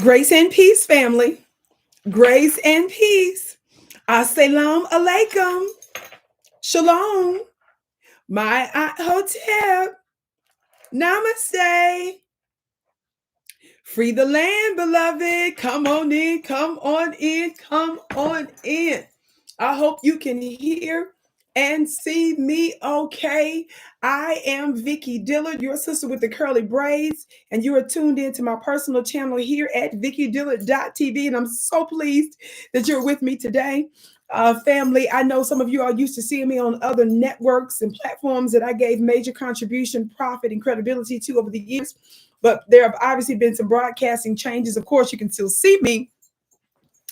Grace and peace, family. Grace and peace. Assalamu alaikum. Shalom. My hotel. Namaste. Free the land, beloved. Come on in, come on in, come on in. I hope you can hear and see me okay. I am Vicki Dillard, your sister with the curly braids, and you are tuned into my personal channel here at VickiDillard.tv, and I'm so pleased that you're with me today. Family, I know some of you are used to seeing me on other networks and platforms that I gave major contribution, profit, and credibility to over the years, but there have obviously been some broadcasting changes. Of course, you can still see me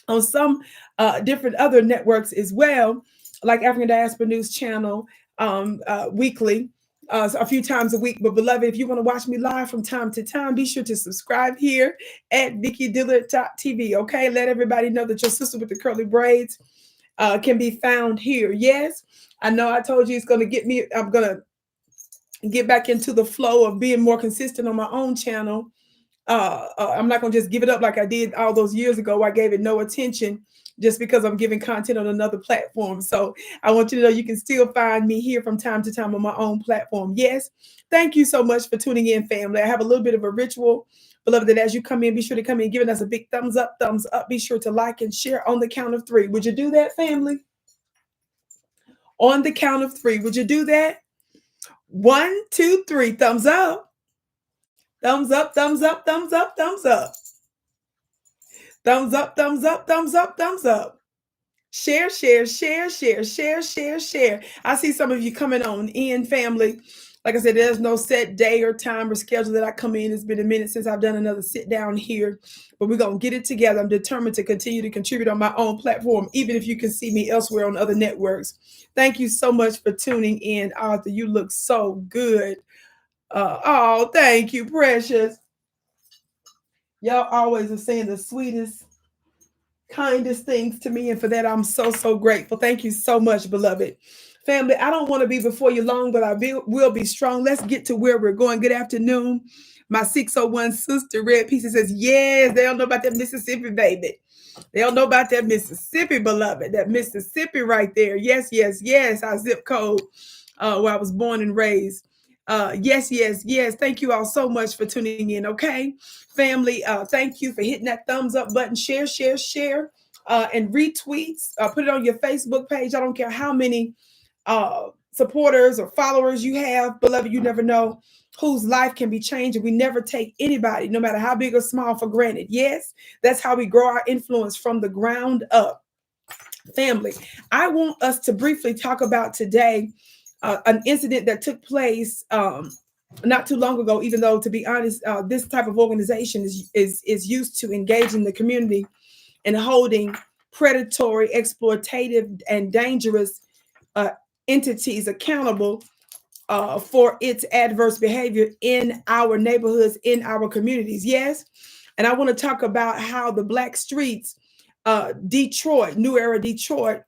on some different other networks as well, like African Diaspora News Channel weekly, a few times a week. But beloved, if you want to watch me live from time to time, be sure to subscribe here at VickiDillard.tv. Okay, let everybody know that your sister with the curly braids can be found here. Yes, I know I told you it's going to get me. I'm going to get back into the flow of being more consistent on my own channel. I'm not going to just give it up like I did all those years ago. I gave it no attention just because I'm giving content on another platform. So I want you to know you can still find me here from time to time on my own platform. Yes. Thank you so much for tuning in, family. I have a little bit of a ritual, beloved, that as you come in, be sure to come in giving us a big thumbs up, thumbs up. Be sure to like and share on the count of 3. Would you do that, family? On the count of 3. Would you do that? 1, 2, 3. Thumbs up. Thumbs up, thumbs up, thumbs up, thumbs up. Thumbs up, thumbs up, thumbs up, thumbs up. Share, share, share, share, share, share, share. I see some of you coming on in, family. Like I said, there's no set day or time or schedule that I come in. It's been a minute since I've done another sit down here, but we're going to get it together. I'm determined to continue to contribute on my own platform, even if you can see me elsewhere on other networks. Thank you so much for tuning in, Arthur. You look so good. Oh, thank you, precious. Y'all always are saying the sweetest, kindest things to me. And for that, I'm so, so grateful. Thank you so much, beloved. Family, I don't want to be before you long, but I will be strong. Let's get to where we're going. Good afternoon. My 601 sister, Red Pieces, says, yes, they don't know about that Mississippi, baby. They don't know about that Mississippi, beloved. That Mississippi right there. Yes, yes, yes. Our zip code where I was born and raised. Yes, yes, yes. Thank you all so much for tuning in. Okay, family. Thank you for hitting that thumbs up button. Share, share, share, and retweets. Put it on your Facebook page. I don't care how many supporters or followers you have, beloved. You never know whose life can be changed. And we never take anybody, no matter how big or small, for granted. Yes, that's how we grow our influence from the ground up. Family, I want us to briefly talk about today an incident that took place not too long ago, even though, to be honest, this type of organization is used to engaging the community and holding predatory, exploitative, and dangerous entities accountable for its adverse behavior in our neighborhoods, in our communities. Yes. And I want to talk about how the Black streets, Detroit, New Era Detroit,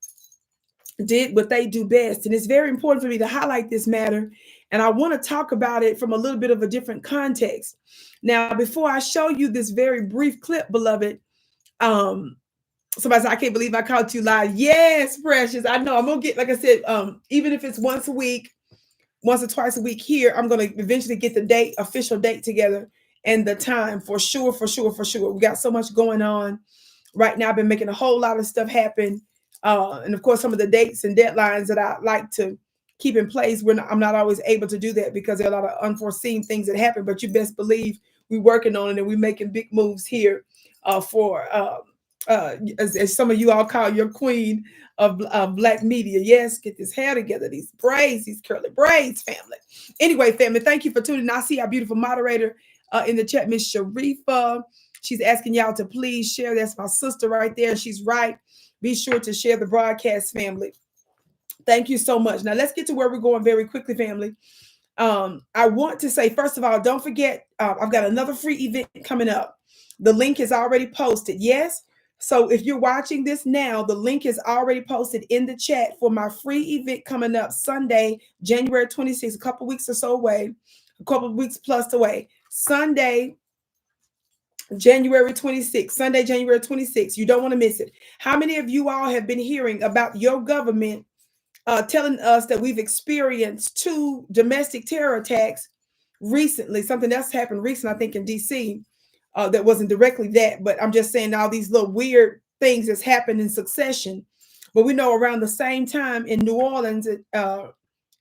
did what they do best. And it's very important for me to highlight this matter. And I want to talk about it from a little bit of a different context. Now, before I show you this very brief clip, beloved, somebody said, I can't believe I caught you live. Yes, precious. I know I'm going to get, like I said, even if it's once a week, once or twice a week here, I'm going to eventually get the official date together and the time for sure, for sure, for sure. We got so much going on right now. I've been making a whole lot of stuff happen. And of course, some of the dates and deadlines that I like to keep in place, I'm not always able to do that because there are a lot of unforeseen things that happen. But you best believe we're working on it and we're making big moves here for, as some of you all call your queen of Black media. Yes, get this hair together, these braids, these curly braids, family. Anyway, family, thank you for tuning in. I see our beautiful moderator in the chat, Miss Sharifa. She's asking y'all to please share. That's my sister right there. She's right. Be sure to share the broadcast, family. Thank you so much. Now, let's get to where we're going very quickly, family. I want to say, first of all, don't forget, I've got another free event coming up. The link is already posted. Yes. So if you're watching this now, the link is already posted in the chat for my free event coming up Sunday, January 26th, a couple weeks or so away, a couple of weeks plus away. Sunday, January 26th, Sunday, January 26th. You don't want to miss it. How many of you all have been hearing about your government telling us that we've experienced 2 domestic terror attacks recently? Something else happened recently, I think, in DC. That wasn't directly that, but I'm just saying all these little weird things that's happened in succession. But we know around the same time in New Orleans,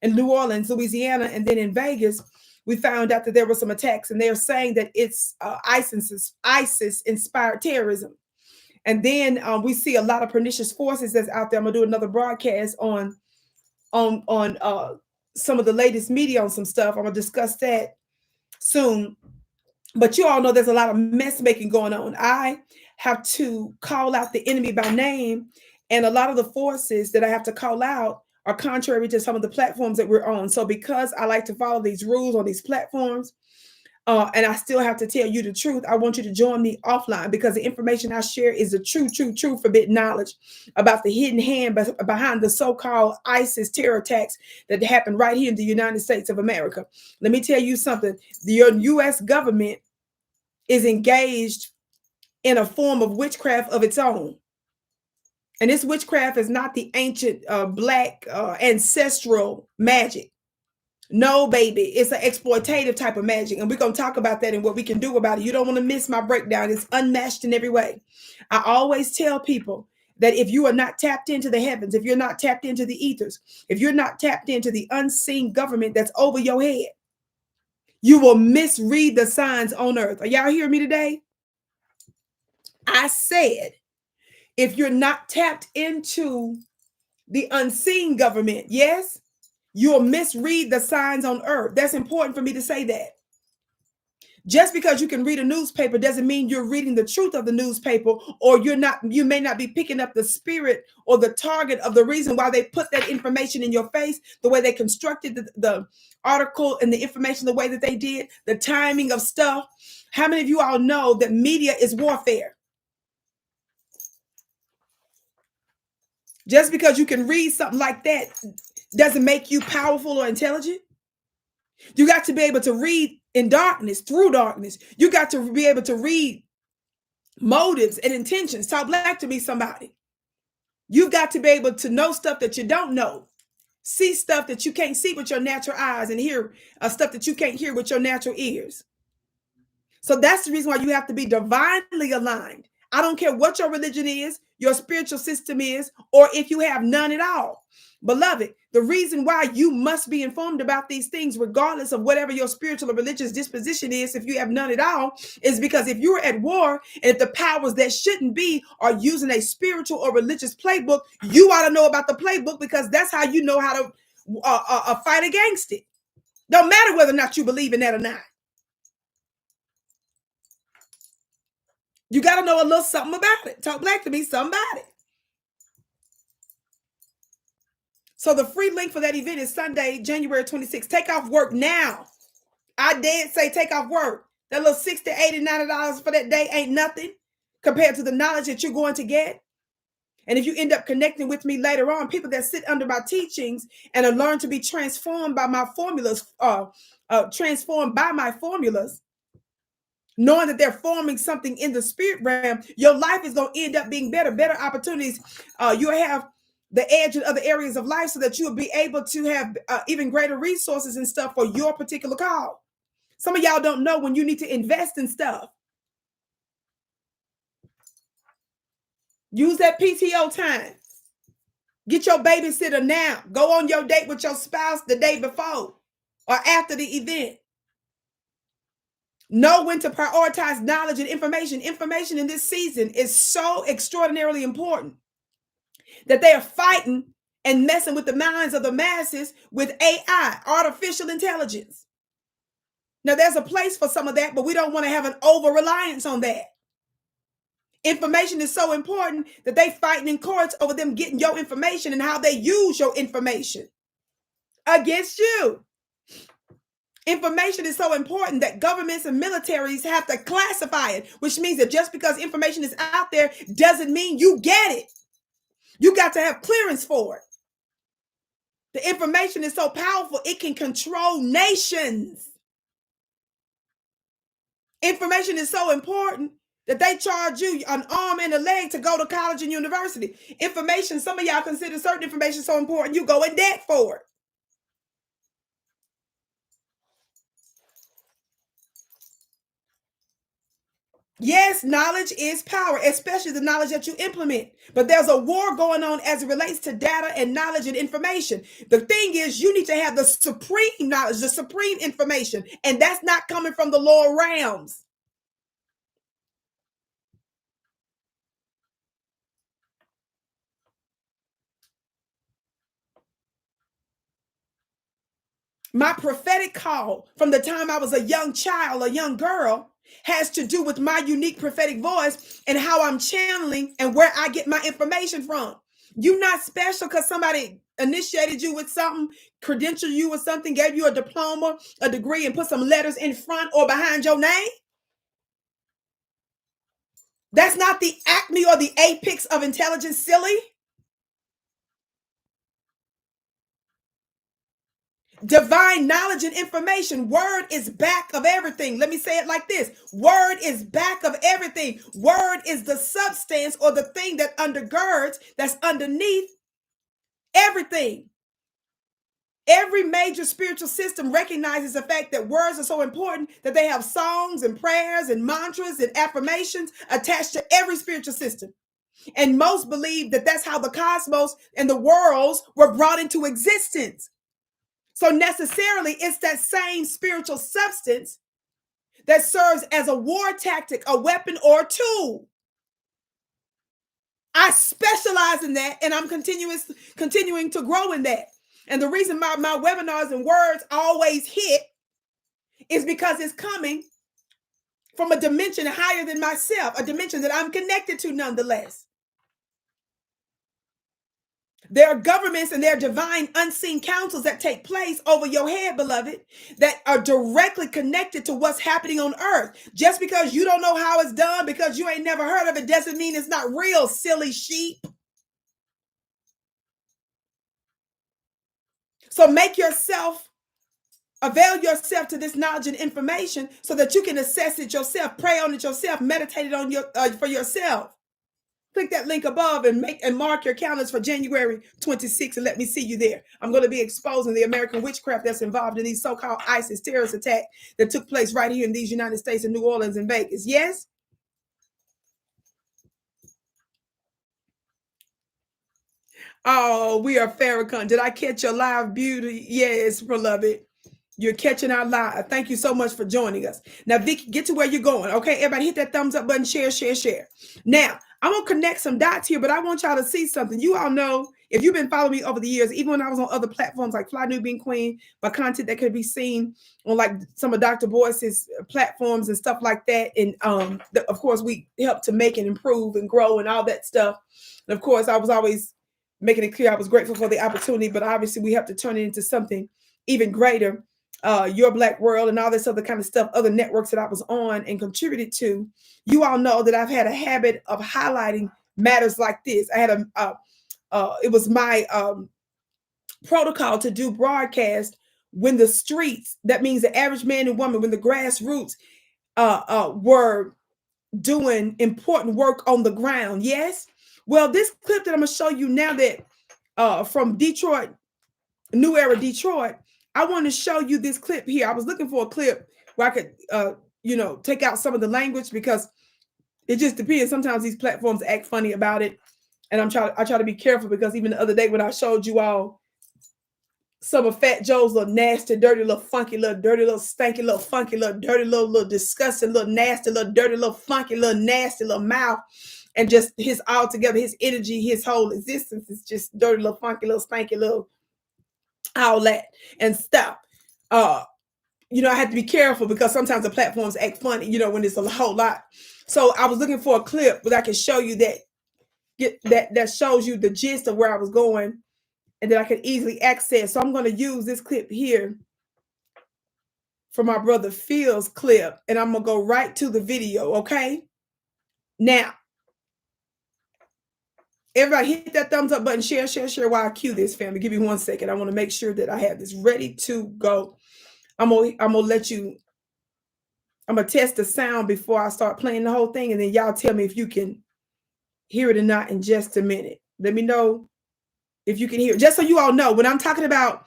Louisiana, and then in Vegas, we found out that there were some attacks, and they're saying that it's ISIS-inspired terrorism. And then we see a lot of pernicious forces that's out there. I'm gonna do another broadcast on some of the latest media on some stuff. I'm gonna discuss that soon. But you all know there's a lot of mess making going on. I have to call out the enemy by name, and a lot of the forces that I have to call out are contrary to some of the platforms that we're on. So because I like to follow these rules on these platforms, and I still have to tell you the truth, I want you to join me offline, because the information I share is the true forbidden knowledge about the hidden hand behind the so-called ISIS terror attacks that happened right here in the United States of America. Let me tell you something. The U.S. government is engaged in a form of witchcraft of its own. And this witchcraft is not the ancient black ancestral magic. No, baby, it's an exploitative type of magic. And we're going to talk about that and what we can do about it. You don't want to miss my breakdown. It's unmatched in every way. I always tell people that if you are not tapped into the heavens, if you're not tapped into the ethers, if you're not tapped into the unseen government that's over your head, you will misread the signs on earth. Are y'all hearing me today? I said, if you're not tapped into the unseen government, yes, you'll misread the signs on earth. That's important for me to say that. Just because you can read a newspaper doesn't mean you're reading the truth of the newspaper, or you may not be picking up the spirit or the target of the reason why they put that information in your face, the way they constructed the article and the information the way that they did, the timing of stuff. How many of you all know that media is warfare? Just because you can read something like that doesn't make you powerful or intelligent. You got to be able to read in darkness, through darkness. You got to be able to read motives and intentions. Talk black to me, somebody. You've got to be able to know stuff that you don't know. See stuff that you can't see with your natural eyes, and hear stuff that you can't hear with your natural ears. So that's the reason why you have to be divinely aligned. I don't care what your religion is, your spiritual system is, or if you have none at all. Beloved, the reason why you must be informed about these things, regardless of whatever your spiritual or religious disposition is, if you have none at all, is because if you're at war and if the powers that shouldn't be are using a spiritual or religious playbook, you ought to know about the playbook, because that's how you know how to fight against it. Don't matter whether or not you believe in that or not. You got to know a little something about it. Talk black to me, somebody. So the free link for that event is Sunday, January 26th. Take off work now. I did say take off work. That little $60, $80, $90 for that day ain't nothing compared to the knowledge that you're going to get. And if you end up connecting with me later on, people that sit under my teachings and are learned to be transformed by my formulas, knowing that they're forming something in the spirit realm, your life is going to end up being better opportunities. You'll have the edge in other areas of life so that you'll be able to have even greater resources and stuff for your particular call. Some of y'all don't know when you need to invest in stuff. Use that PTO time. Get your babysitter now. Go on your date with your spouse the day before or after the event. Know when to prioritize knowledge and information. Information in this season is so extraordinarily important that they are fighting and messing with the minds of the masses with AI, artificial intelligence. Now, there's a place for some of that, but we don't want to have an over-reliance on that. Information is so important that they fighting in courts over them getting your information and how they use your information against you. Information is so important that governments and militaries have to classify it, which means that just because information is out there doesn't mean you get it. You got to have clearance for it. The information is so powerful, it can control nations. Information is so important that they charge you an arm and a leg to go to college and university. Information, some of y'all consider certain information so important, you go in debt for it. Yes, knowledge is power, especially the knowledge that you implement. But there's a war going on as it relates to data and knowledge and information. The thing is, you need to have the supreme knowledge, the supreme information, and that's not coming from the lower realms. My prophetic call from the time I was a young child, a young girl, has to do with my unique prophetic voice and how I'm channeling and where I get my information from. You're not special because somebody initiated you with something, credentialed you with something, gave you a diploma, a degree, and put some letters in front or behind your name. That's not the acme or the apex of intelligence, silly. Divine knowledge and information. Word is back of everything. Let me say it like this. Word is back of everything. Word is the substance or the thing that undergirds, that's underneath everything. Every major spiritual system recognizes the fact that words are so important that they have songs and prayers and mantras and affirmations attached to every spiritual system. And most believe that that's how the cosmos and the worlds were brought into existence. So necessarily, it's that same spiritual substance that serves as a war tactic, a weapon, or a tool. I specialize in that, and I'm continuing to grow in that. And the reason my webinars and words always hit is because it's coming from a dimension higher than myself, a dimension that I'm connected to nonetheless. There are governments and there are divine unseen councils that take place over your head, beloved, that are directly connected to what's happening on earth. Just because you don't know how it's done, because you ain't never heard of it, doesn't mean it's not real, silly sheep. So avail yourself to this knowledge and information so that you can assess it yourself, pray on it yourself, meditate it on for yourself. Click that link above and mark your calendars for January 26th and let me see you there. I'm going to be exposing the American witchcraft that's involved in these so-called ISIS terrorist attack that took place right here in these United States, in New Orleans and Vegas. Yes? Oh, we are Farrakhan. Did I catch your live beauty? Yes, beloved. You're catching our live. Thank you so much for joining us. Now, Vicky, get to where you're going. Okay, everybody hit that thumbs up button, share. Now, I'm going to connect some dots here, but I want y'all to see something. You all know, if you've been following me over the years, even when I was on other platforms like Fly New Being Queen, my content that could be seen on like some of Dr. Boyce's platforms and stuff like that. And of course, we help to make and improve and grow and all that stuff. And of course, I was always making it clear I was grateful for the opportunity, but obviously we have to turn it into something even greater. Your Black World and all this other kind of stuff, other networks that I was on and contributed to. You all know that I've had a habit of highlighting matters like this. I had it was my protocol to do broadcast when the streets, that means the average man and woman, when the grassroots were doing important work on the ground. Yes. Well, this clip that I'm going to show you now, that from Detroit, New Era Detroit, I want to show you this clip here. I was looking for a clip where I could, take out some of the language, because it just depends. Sometimes these platforms act funny about it. And I try to be careful, because even the other day when I showed you all some of Fat Joe's little nasty, dirty, little funky, little dirty, little stanky, little funky, little dirty, little disgusting, little nasty, little dirty, little funky, little nasty, little mouth, and just his altogether, his energy, his whole existence is just dirty, little funky, little stanky, little all that and stuff. I had to be careful, because sometimes the platforms act funny, when it's a whole lot. So I was looking for a clip where I can show you that shows you the gist of where I was going and that I could easily access. So I'm going to use this clip here for my brother Phil's clip, and I'm going to go right to the video. Okay. Now, everybody hit that thumbs up button, share while I cue this, family. Give me 1 second. I want to make sure that I have this ready to go. I'm gonna I'm going to test the sound before I start playing the whole thing. And then y'all tell me if you can hear it or not in just a minute. Let me know if you can hear it. Just so you all know, when I'm talking about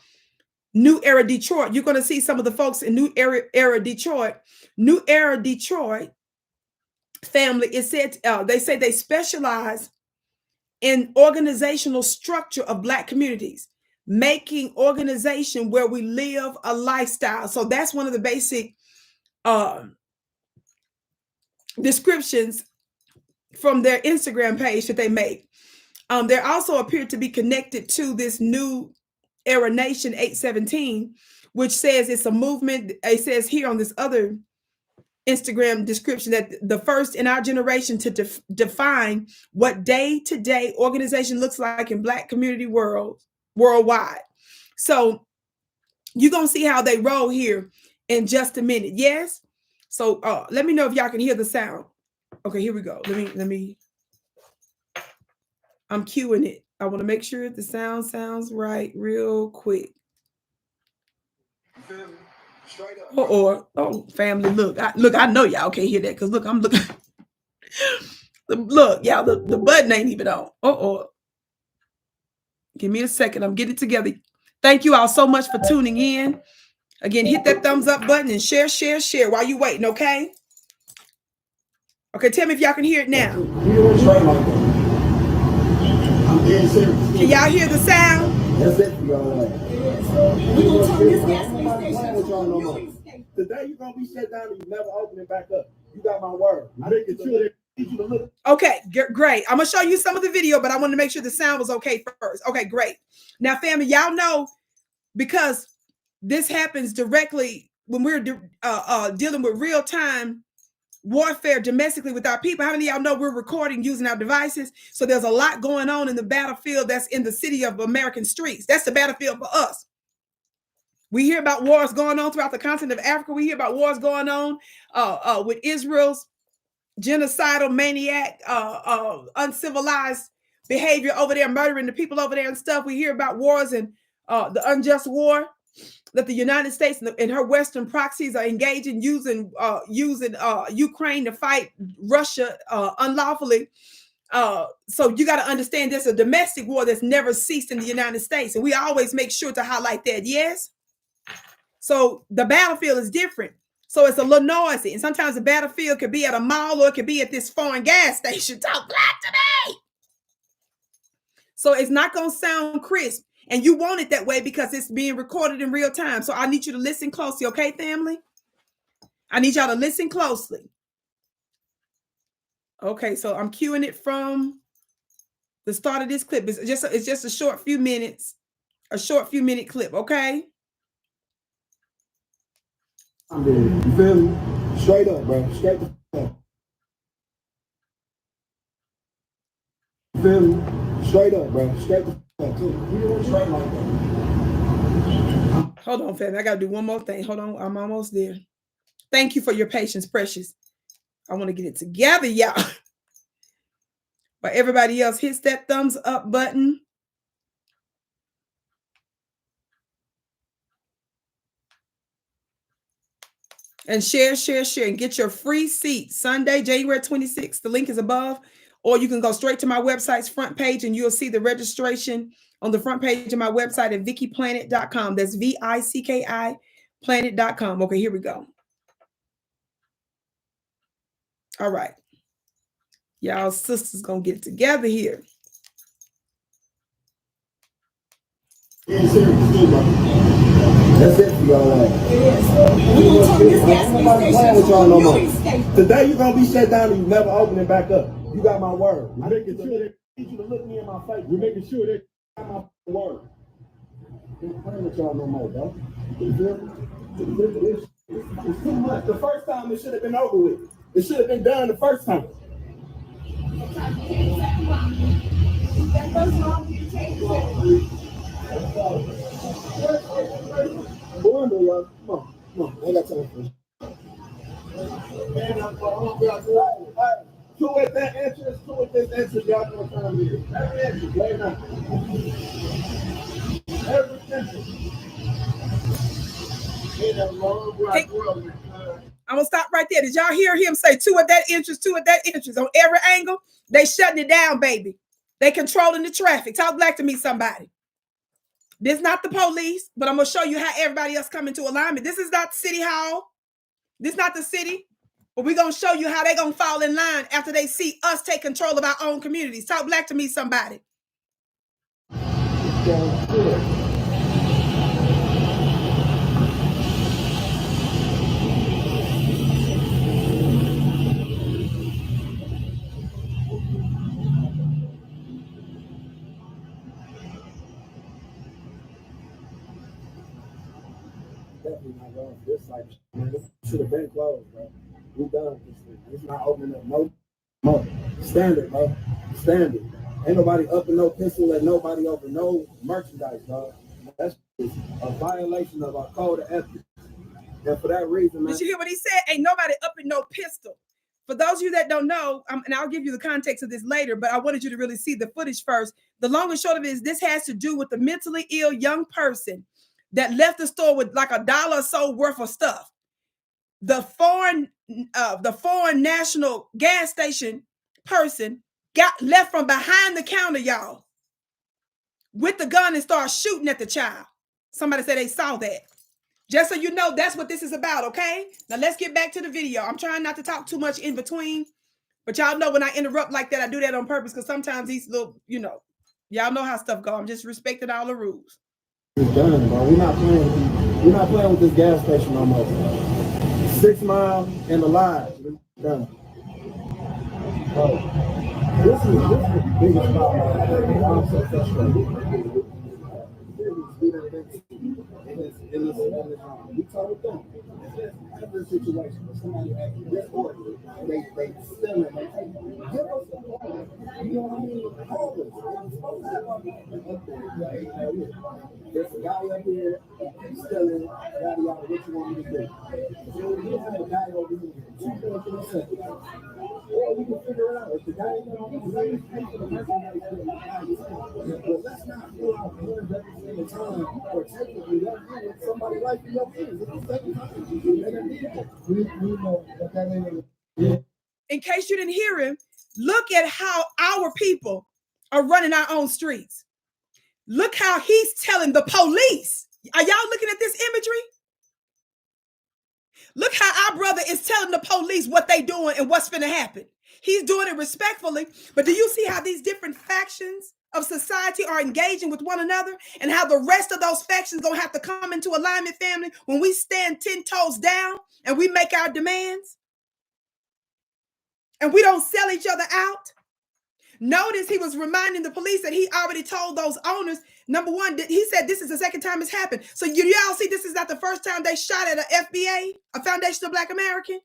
New Era Detroit, you're going to see some of the folks in New Era Detroit. New Era Detroit family is said, they say they specialize in organizational structure of Black communities, making organization where we live a lifestyle. So that's one of the basic descriptions from their Instagram page that they make. They also appear to be connected to this New Era Nation 817, which says it's a movement. It says here on this other Instagram description that the first in our generation to define what day-to-day organization looks like in Black community worldwide. So you're going to see how they roll here in just a minute. Yes. So let me know if y'all can hear the sound. Okay, here we go. Let me, I'm cueing it. I want to make sure the sound sounds right real quick. Oh, family, look, I know y'all can't hear that because look, I'm looking. Look, y'all, the button ain't even on. Give me a second. I'm getting it together. Thank you all so much for tuning in. Again, hit that thumbs up button and share while you waiting, okay? Okay, tell me if y'all can hear it now. Can y'all hear the sound? That's it for y'all. Today you're gonna be shut down and you never open it back up. You got my word. I didn't get you to look. Okay, great. I'm gonna show you some of the video, but I want to make sure the sound was okay first. Okay, great. Now, family, y'all know because this happens directly when we're dealing with real-time warfare domestically with our people. How many of y'all know we're recording using our devices? So there's a lot going on in the battlefield that's in the city of American streets. That's the battlefield for us. We hear about wars going on throughout the continent of Africa. We hear about wars going on with Israel's genocidal maniac, uncivilized behavior over there, murdering the people over there and stuff. We hear about wars and the unjust war that the United States and her Western proxies are engaging, using Ukraine to fight Russia unlawfully. So you got to understand there's a domestic war that's never ceased in the United States. And we always make sure to highlight that. Yes. So the battlefield is different. So it's a little noisy. And sometimes the battlefield could be at a mall or it could be at this foreign gas station. Talk Black to me. So it's not going to sound crisp. And you want it that way because it's being recorded in real time. So I need you to listen closely. Okay, family? I need y'all to listen closely. Okay, so I'm cueing it from the start of this clip. It's just a short few minutes, a short few minute clip, okay? You feel me? Straight up, bro. Straight the up. You feel me? Straight up, bro. Straight the up. Straight like that. Hold on, family. I gotta do one more thing. Hold on, I'm almost there. Thank you for your patience, precious. I want to get it together, y'all. But everybody else hits that thumbs up button. And share, and get your free seat Sunday, January 26th. The link is above, or you can go straight to my website's front page and you'll see the registration on the front page of my website at VickiPlanet.com. That's VICKI planet.com. Okay, here we go. All right. Y'all sisters gonna get it together here. That's it for y'all. Today you're gonna be shut down and you never open it back up. You got my word. I didn't get you to look me in my face. We're making sure that you got my word. I'm playing with y'all no more, bro. It's too much. The first time it should have been over with. It should have been done the first time. Come on. I got time for it. Two at that entrance, two at this entrance, y'all know what time it is. Every entrance, right now. Every entrance. I'm gonna stop right there. Did y'all hear him say 2 at that entrance, 2 at that entrance on every angle? They shutting it down, baby. They controlling the traffic. Talk black to me, somebody. This is not the police, but I'm going to show you how everybody else come into alignment. This is not City Hall. This is not the city. But we're going to show you how they're going to fall in line after they see us take control of our own communities. Talk black to me, somebody. Definitely not going for this type of shit, man. This should have been closed, bro. We done with this thing. It's not opening up no more. Standard, bro. Standard. Ain't nobody up in no pistol at nobody over no merchandise, dog. That's a violation of our code of ethics. And for that reason, man. Did you hear what he said? Ain't nobody up in no pistol. For those of you that don't know, and I'll give you the context of this later, but I wanted you to really see the footage first. The long and short of it is this has to do with the mentally ill young person that left the store with like $1 or so worth of stuff. The foreign national gas station person got left from behind the counter, y'all, with the gun and started shooting at the child. Somebody said they saw that. Just so you know, that's what this is about, okay? Now let's get back to the video. I'm trying not to talk too much in between, but y'all know when I interrupt like that, I do that on purpose because sometimes these little, y'all know how stuff go. I'm just respecting all the rules. It's done, bro. We're not playing with this gas station no more. 6 Mile and the live. It's done. Bro, this is the biggest problem. I'm so frustrated. We told them every situation where somebody acting disorderly, they still in they take give us a call. You know what I mean? Call us. There's a guy up here, he's stealing, yada yada, what you want me to do? So we have a guy over here, 2.3 seconds. Or we can figure it out. If the guy ain't gonna do it, pay for the person that is doing it. But let's not pull out guns every single time or technically let somebody life in your hands. It's the second time. We know that ain't. In case you didn't hear him, look at how our people are running our own streets. Look how he's telling the police. Are y'all looking at this imagery? Look how our brother is telling the police what they doing and what's finna happen. He's doing it respectfully, but do you see how these different factions of society are engaging with one another and how the rest of those factions gonna have to come into alignment, family, when we stand 10 toes down and we make our demands and we don't sell each other out? Notice he was reminding the police that he already told those owners, number one, he said this is the second time it's happened. So y'all see this is not the first time they shot at a FBA, a Foundation of Black American.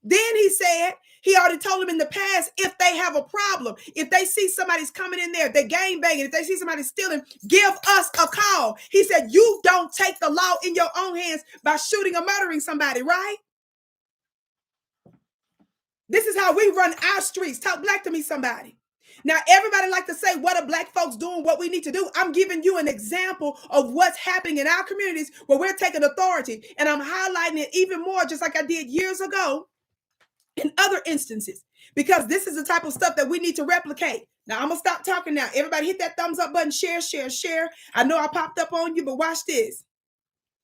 Then he said he already told them in the past, if they have a problem, if they see somebody's coming in there, they gang banging, if they see somebody stealing, give us a call. He said, you don't take the law in your own hands by shooting or murdering somebody, right? This is how we run our streets. Talk black to me, somebody. Now, everybody like to say, what are black folks doing, what we need to do? I'm giving you an example of what's happening in our communities where we're taking authority. And I'm highlighting it even more, just like I did years ago in other instances, because this is the type of stuff that we need to replicate. Now, I'm going to stop talking now. Everybody hit that thumbs up button, share, share, share. I know I popped up on you, but watch this.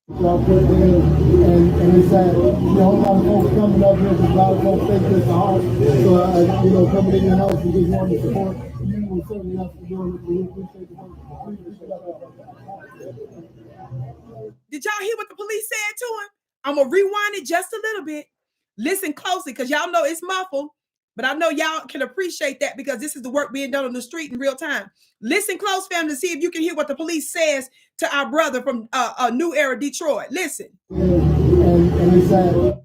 Y'all put in and he said, a lot of folks coming up here because a lot of folks think it's a house. So, coming in your house and just wanting to support, you will certainly have to do it. We appreciate the work. Did y'all hear what the police said to him? I'm going to rewind it just a little bit. Listen closely, because y'all know it's muffled, but I know y'all can appreciate that because this is the work being done on the street in real time. Listen close, family, to see if you can hear what the police says to our brother from a New Era, Detroit. Listen. And he said,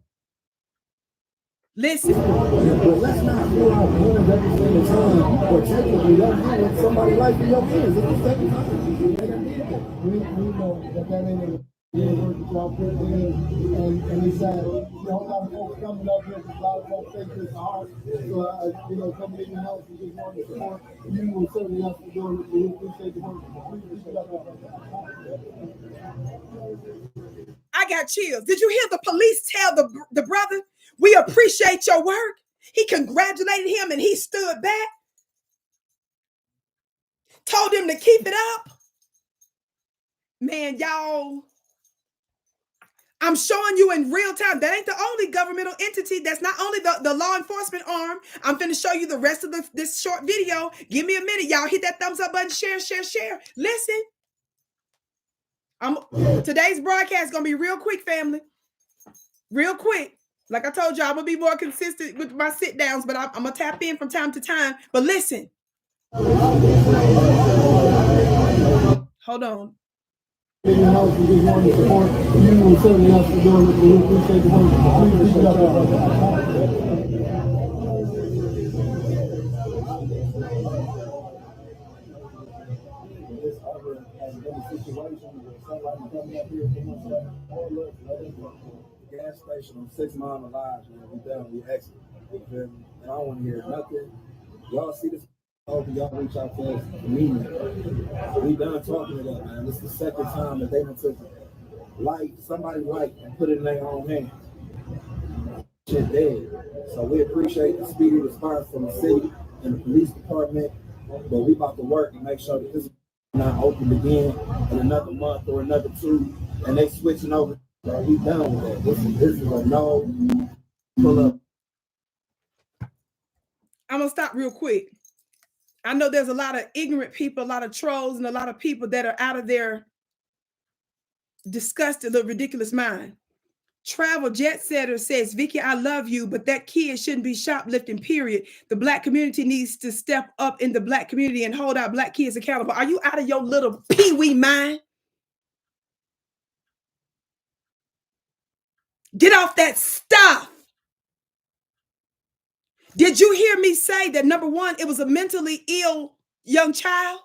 listen. But let's not pull out guns every single time or technically let somebody life in your hands. It's the second time. We know that ain't work that y'all put in. And he said, a lot of folks coming up here because a lot of folks think it's a house. So, coming in your house and just wanting to support, you will certainly have to do it. We appreciate the work. I got chills. Did you hear the police tell the brother, we appreciate your work? He congratulated him and he stood back. Told him to keep it up. Man, y'all, I'm showing you in real time. That ain't the only governmental entity. That's not only the law enforcement arm. I'm going to show you the rest of this short video. Give me a minute, y'all. Hit that thumbs up button. Share. Listen. Today's broadcast is going to be real quick, family. Real quick. Like I told you, I'm going to be more consistent with my sit downs, but I'm going to tap in from time to time. But listen. Hold on. This house is just wanting to support you and certainly us for doing it. We appreciate the work. Please keep it up. This other has been a situation where somebody coming up here from us like, oh look, let us go. The gas station on 6 Mile Alive, man. We done, we exit. And I don't want to hear nothing. Y'all see this? Hope y'all reach out to us immediately. We done talking to them, man. This is the second time that they done took somebody and put it in their own hands. Shit dead. So we appreciate the speedy response from the city and the police department, but we about to work and make sure that this is not opened again in another month or another 2, and they switching over. So we done with that. This is a no pull up. I'm gonna stop real quick. I know there's a lot of ignorant people, a lot of trolls, and a lot of people that are out of their disgusted, the ridiculous mind. Travel Jet Setter says, Vicky, I love you, but that kid shouldn't be shoplifting, period. The Black community needs to step up in the Black community and hold our Black kids accountable. Are you out of your little pee-wee mind? Get off that stuff. Did you hear me say that, number one, it was a mentally ill young child?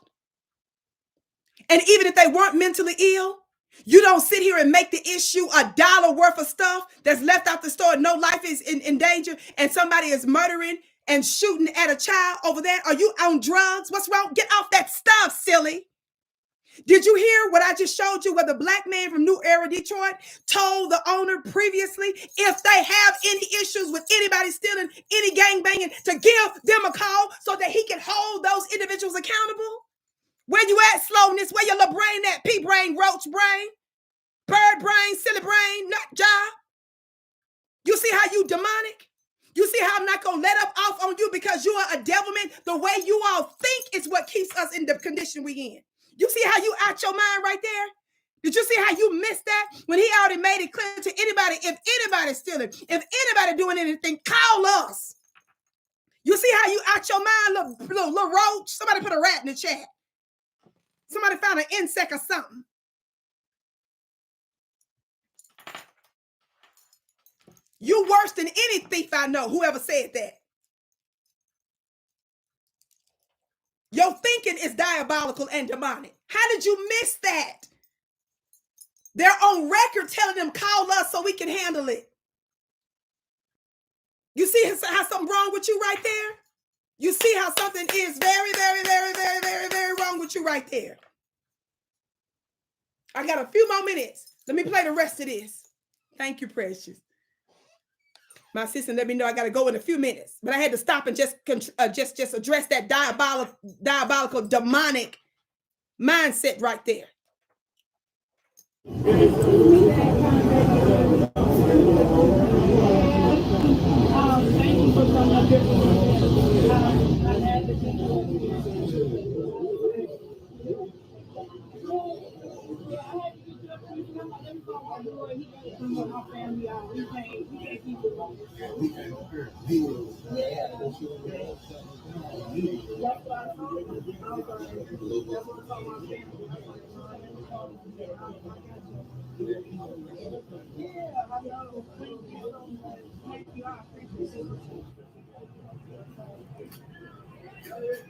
And even if they weren't mentally ill, you don't sit here and make the issue $1 worth of stuff that's left out the store. No life is in danger, and somebody is murdering and shooting at a child over there. Are you on drugs? What's wrong? Get off that stuff, silly. Did you hear what I just showed you, where the Black man from New Era, Detroit, told the owner previously, if they have any issues with anybody stealing, any gang banging, to give them a call so that he can hold those individuals accountable? Where you at, slowness? Where your little brain at? Pea brain, roach brain, bird brain, silly brain, nut job. You see how you demonic? You see how I'm not going to let up off on you because you are a devilman? The way you all think is what keeps us in the condition we in. You see how you out your mind right there? Did you see how you missed that? When he already made it clear to anybody, if anybody's stealing, if anybody doing anything, call us. You see how you out your mind, little roach? Somebody put a rat in the chat. Somebody found an insect or something. You worse than any thief I know, whoever said that. Your thinking is diabolical and demonic. How did you miss that? They're on record telling them, call us so we can handle it. You see how something wrong with you right there? You see how something is very, very, very, very, very, very wrong with you right there. I got a few more minutes. Let me play the rest of this. Thank you, Precious. My assistant let me know I got to go in a few minutes, but I had to stop and just address that diabolical, demonic mindset right there.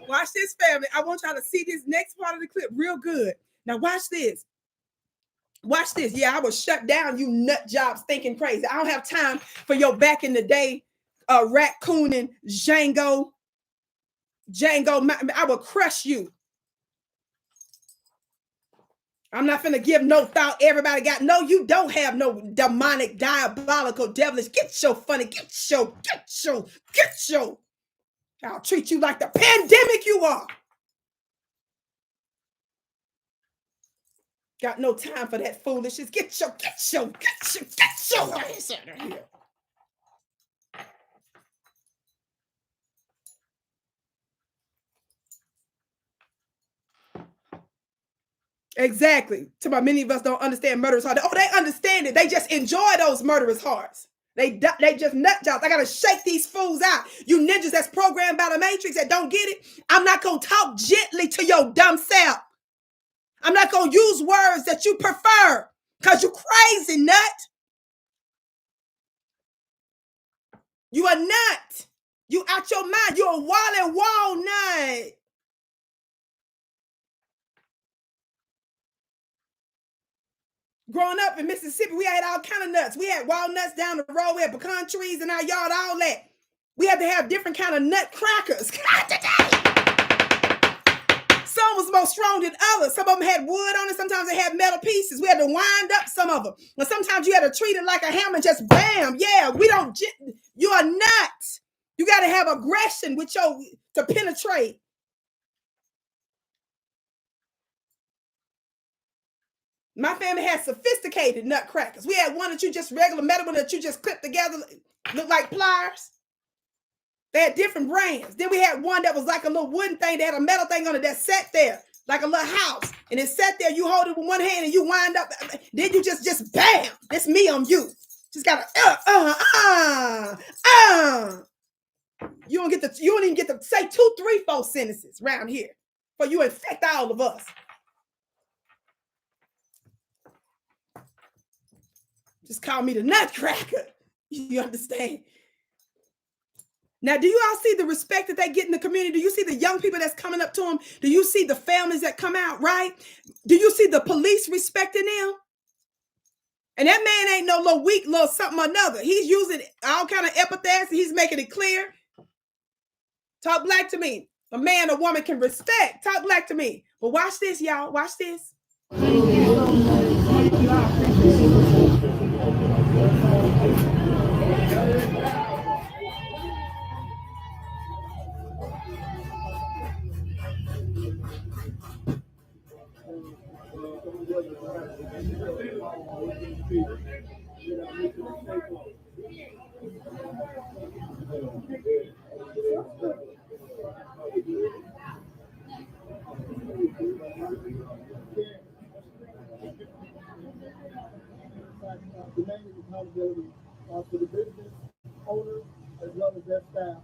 Watch this, family. I want y'all to see this next part of the clip real good. Now watch this. Watch this. Yeah, I was shut down, you nut jobs thinking crazy. I don't have time for your back in the day raccooning Django. I will crush you. I'm not finna give no thought. Everybody got no. You don't have no demonic, diabolical, devilish. Get your funny. Get your. I'll treat you like the pandemic you are. Got no time for that foolishness. Get your ass out of here. Exactly. To my many of us don't understand murderous heart. Oh, they understand it. They just enjoy those murderous hearts. They just nut jobs. I gotta shake these fools out. You ninjas that's programmed by the Matrix that don't get it. I'm not gonna talk gently to your dumb self. I'm not gonna use words that you prefer because you crazy nut. You a nut. You out your mind. You a wall nut. Growing up in Mississippi, we had all kind of nuts. We had walnuts down the road. We had pecan trees in our yard, all that. We had to have different kind of nut crackers. Some was more strong than others. Some of them had wood on it. Sometimes they had metal pieces. We had to wind up some of them. And sometimes you had to treat it like a hammer, just bam. Yeah, we don't. You are nuts. You got to have aggression with your to penetrate. My family had sophisticated nutcrackers. We had one that you just regular metal one that you just clipped together, looked like pliers. They had different brands. Then we had one that was like a little wooden thing. They had a metal thing on it that sat there like a little house. And it sat there. You hold it with one hand and you wind up. Then you just bam. That's me on you. Just gotta You don't even get to say 2, 3, 4 sentences around here. For you infect all of us. Just call me the nutcracker. You understand? Now, do you all see the respect that they get in the community? Do you see the young people that's coming up to them? Do you see the families that come out, right? Do you see the police respecting them? And that man ain't no little weak, little something or another. He's using all kind of epithets and he's making it clear. Talk black to me. A man or woman can respect. Talk black to me. But watch this, y'all. Watch this. Demanding accountability for the business owners as well as their staff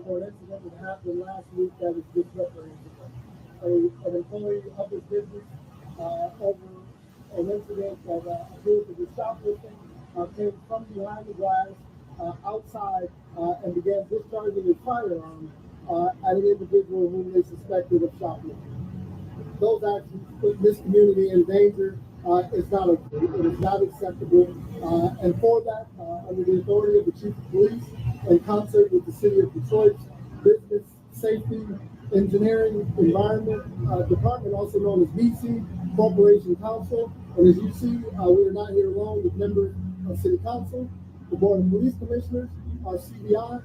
for an incident that happened last week that was disruptive. An employee of this business over an incident that appeared to be shoplifting came from behind the glass outside and began discharging his firearm at an individual whom they suspected of shoplifting. Those actions put this community in danger. It is not acceptable. And for that, under the authority of the Chief of Police, in concert with the City of Detroit's Business Safety, Engineering, Environment Department, also known as BC, Corporation Council. And as you see, we are not here alone with members of City Council, the Board of Police Commissioners, our CBI,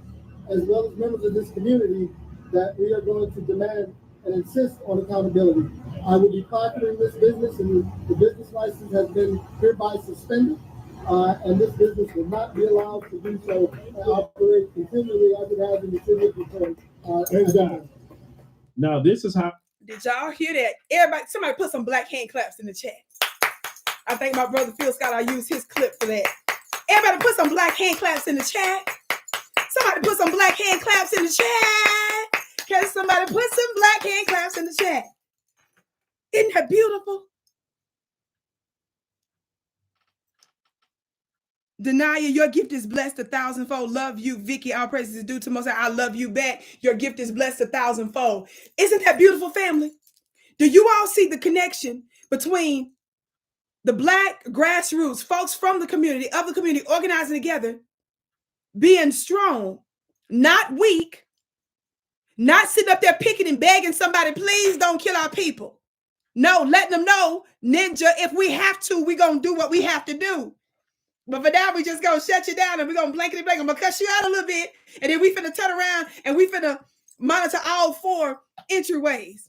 as well as members of this community, that we are going to demand and insist on accountability. I will be placarding this business, and the business license has been hereby suspended, and this business will not be allowed to do so and operate continually as it has in the city of Detroit. Exactly. Now, this is how. Did y'all hear that? Everybody, somebody put some black hand claps in the chat. I think my brother Phil Scott, I used his clip for that. Everybody put some black hand claps in the chat. Somebody put some black hand claps in the chat. Can somebody put some black hand claps in the chat? Isn't that beautiful? Denia, your gift is blessed 1,000-fold. Love you, Vicky. All praises is due to Most High. I love you back. Your gift is blessed 1,000-fold. Isn't that beautiful, family? Do you all see the connection between the Black grassroots, folks from the community, of the community, organizing together, being strong, not weak, not sitting up there picking and begging somebody, please don't kill our people. No, letting them know, Ninja, if we have to, we're going to do what we have to do. But for now, we just going to shut you down and we're going to blankety blank. I'm going to cuss you out a little bit. And then we finna turn around and we finna monitor all 4 entryways.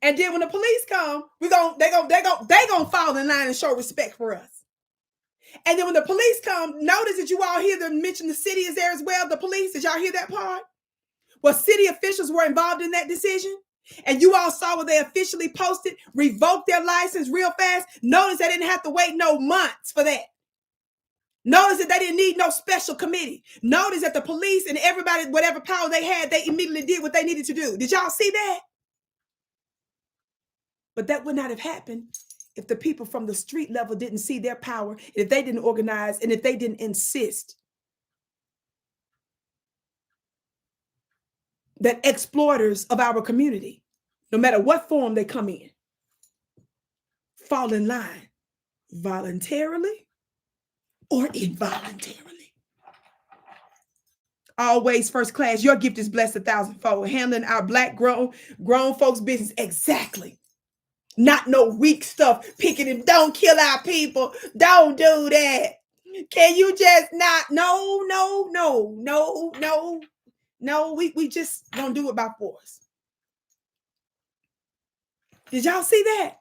And then when the police come, they gonna fall in line and show respect for us. And then when the police come, notice that you all hear them mention the city is there as well. The police, did y'all hear that part? Well, city officials were involved in that decision. And you all saw what they officially posted, revoked their license real fast. Notice they didn't have to wait no months for that. Notice that they didn't need no special committee. Notice that the police and everybody, whatever power they had, they immediately did what they needed to do. Did y'all see that? But that would not have happened if the people from the street level didn't see their power, if they didn't organize, and if they didn't insist that exploiters of our community, no matter what form they come in, fall in line voluntarily or involuntarily. Always first class. Your gift is blessed 1,000-fold. Handling our Black grown folks' business exactly. Not no weak stuff. Picking and don't kill our people. Don't do that. Can you just not? No. We just don't do it by force. Did y'all see that?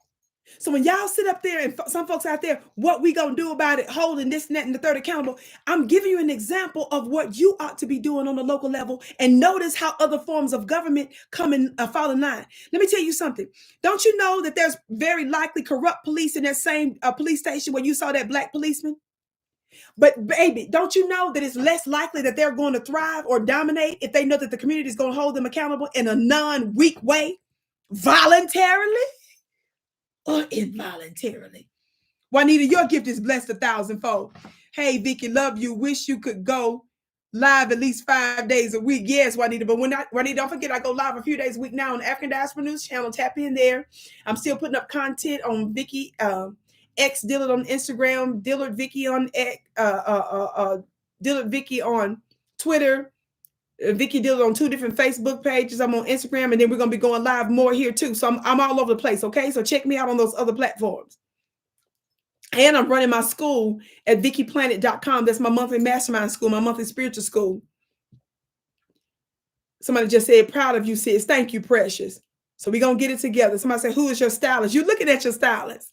So when y'all sit up there and some folks out there, what we gonna do about it, holding this, and that, and the third accountable, I'm giving you an example of what you ought to be doing on the local level, and notice how other forms of government come in fall in line. Let me tell you something. Don't you know that there's very likely corrupt police in that same police station where you saw that Black policeman? But baby, don't you know that it's less likely that they're going to thrive or dominate if they know that the community is going to hold them accountable in a non-weak way, voluntarily or involuntarily? Juanita, your gift is blessed 1,000-fold. Hey, Vicky, love you. Wish you could go live at least 5 days a week. Yes, Juanita, but Juanita, don't forget, I go live a few days a week now on the African Diaspora News channel. Tap in there. I'm still putting up content on Vicky, X Dillard on Instagram, Dillard Vicky on Dillard Vicky on Twitter, Vicki Dillard on 2 different Facebook pages. I'm on Instagram, and then we're gonna be going live more here too. So I'm all over the place. Okay, so check me out on those other platforms. And I'm running my school at VickiPlanet.com. That's my monthly mastermind school, my monthly spiritual school. Somebody just said, proud of you, sis. Thank you, precious. So we're gonna get it together. Somebody said, who is your stylist? You're looking at your stylist.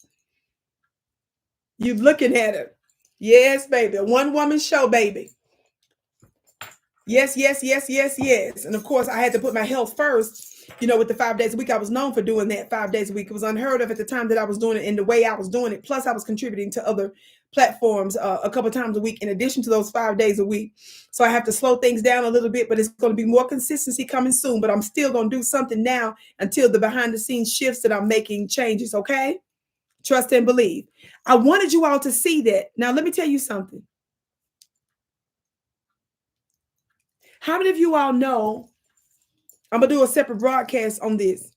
You're looking at her. Yes, baby. A one-woman show, baby. Yes. And of course, I had to put my health first. You know, with the 5 days a week, I was known for doing that 5 days a week. It was unheard of at the time that I was doing it in the way I was doing it. Plus, I was contributing to other platforms a couple of times a week in addition to those 5 days a week. So I have to slow things down a little bit, but it's going to be more consistency coming soon. But I'm still going to do something now until the behind the scenes shifts that I'm making changes. Okay? Trust and believe. I wanted you all to see that. Now, let me tell you something. How many of you all know, I'm going to do a separate broadcast on this,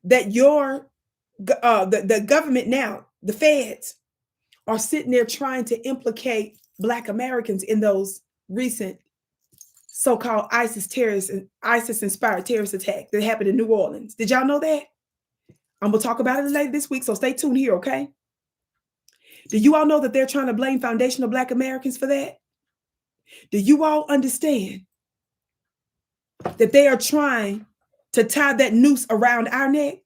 that the government now, the feds, are sitting there trying to implicate Black Americans in those recent so-called ISIS-inspired terrorist attack that happened in New Orleans. Did y'all know that? I'm going to talk about it later this week, so stay tuned here, okay? Do you all know that they're trying to blame foundational Black Americans for that? Do you all understand that they are trying to tie that noose around our neck?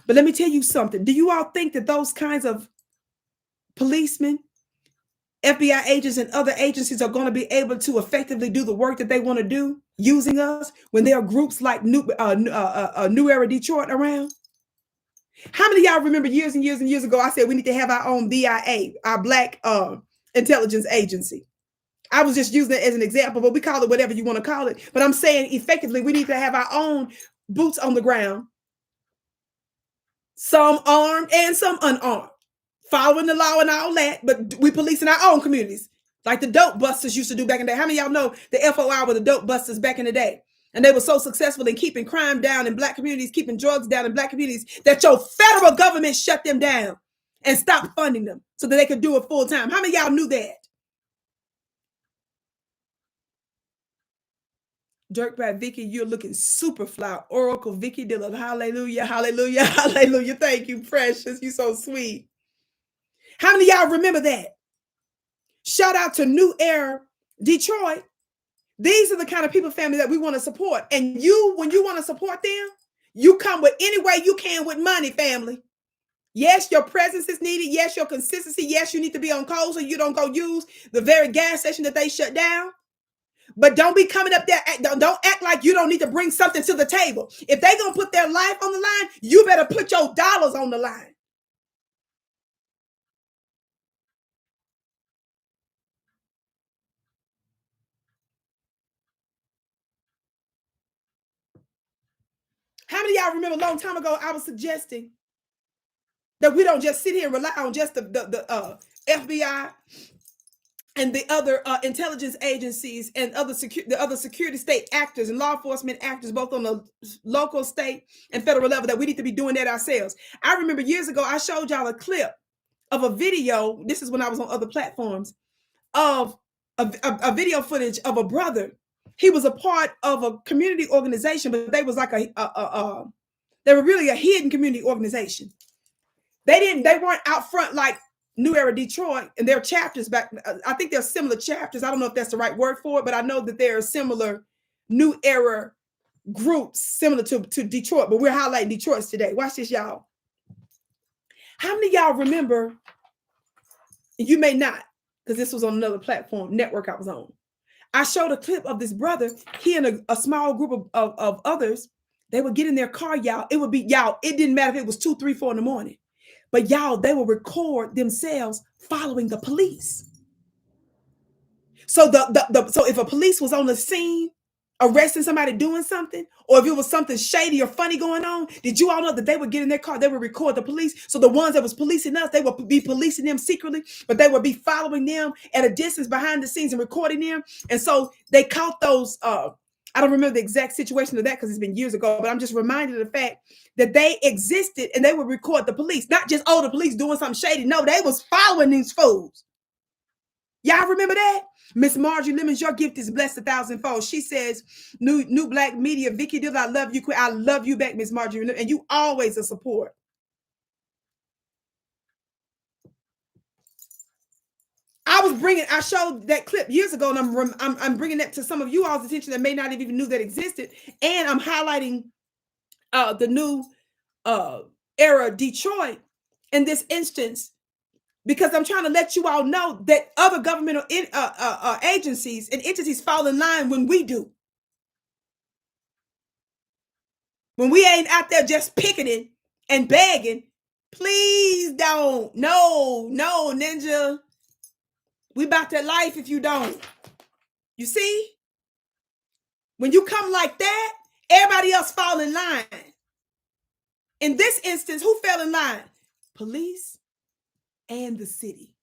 But let me tell you something. Do you all think that those kinds of policemen, FBI agents, and other agencies are going to be able to effectively do the work that they want to do using us when there are groups like New Era Detroit around? How many of y'all remember years and years and years ago, I said we need to have our own BIA, our Black intelligence agency? I was just using it as an example, but we call it whatever you want to call it. But I'm saying effectively, we need to have our own boots on the ground, some armed and some unarmed, following the law and all that, but we policing our own communities, like the dope busters used to do back in the day. How many of y'all know the FOI were the dope busters back in the day? And they were so successful in keeping crime down in Black communities, keeping drugs down in Black communities, that your federal government shut them down and stopped funding them so that they could do it full time. How many of y'all knew that? Jerk by Vicky, you're looking super fly. Oracle Vicki Dillard. Hallelujah, hallelujah, hallelujah. Thank you, precious. You so sweet. How many of y'all remember that? Shout out to New Era Detroit. These are the kind of people, family, that we want to support. And you, when you want to support them, you come with any way you can with money, family. Yes, your presence is needed. Yes, your consistency. Yes, you need to be on call so you don't go use the very gas station that they shut down. But don't be coming up there. Don't act like you don't need to bring something to the table. If they're going to put their life on the line, you better put your dollars on the line. How many of y'all remember a long time ago I was suggesting that we don't just sit here and rely on just the FBI and the other intelligence agencies and the other security state actors and law enforcement actors, both on the local, state, and federal level, that we need to be doing that ourselves. I remember years ago, I showed y'all a clip of a video. This is when I was on other platforms, of a video footage of a brother. He was a part of a community organization, but they was like they were really a hidden community organization. They weren't out front like New Era Detroit and their chapters back. I think they're similar chapters. I don't know if that's the right word for it, but I know that there are similar New Era groups similar to Detroit, but we're highlighting Detroit's today. Watch this, y'all. How many of y'all remember, you may not, because this was on another platform, network I was on. I showed a clip of this brother. He and a small group of others, they would get in their car, y'all. It would be, y'all, it didn't matter if it was 2, 3, 4 in the morning. But y'all, they will record themselves following the police. So so if a police was on the scene arresting somebody doing something, or if it was something shady or funny going on, did you all know that they would get in their car, they would record the police? So the ones that was policing us, they would be policing them secretly, but they would be following them at a distance behind the scenes and recording them. And so they caught those, I don't remember the exact situation of that because it's been years ago, but I'm just reminded of the fact that they existed and they would record the police, not just, oh, the police doing something shady. No, they was following these fools. Y'all remember that? Miss Margie Lemons, your gift is blessed 1,000-fold. She says, new black media, Vicki Dillard, I love you. I love you back, Miss Margie, and you always a support. I showed that clip years ago, and I'm bringing that to some of you all's attention that may not have even knew that existed, and I'm highlighting the New Era Detroit in this instance, because I'm trying to let you all know that other governmental agencies and entities fall in line when we do. When we ain't out there just picketing and begging, please don't. No, Ninja. We about that life if you don't. You see? When you come like that, everybody else fall in line. In this instance, who fell in line? Police and the city.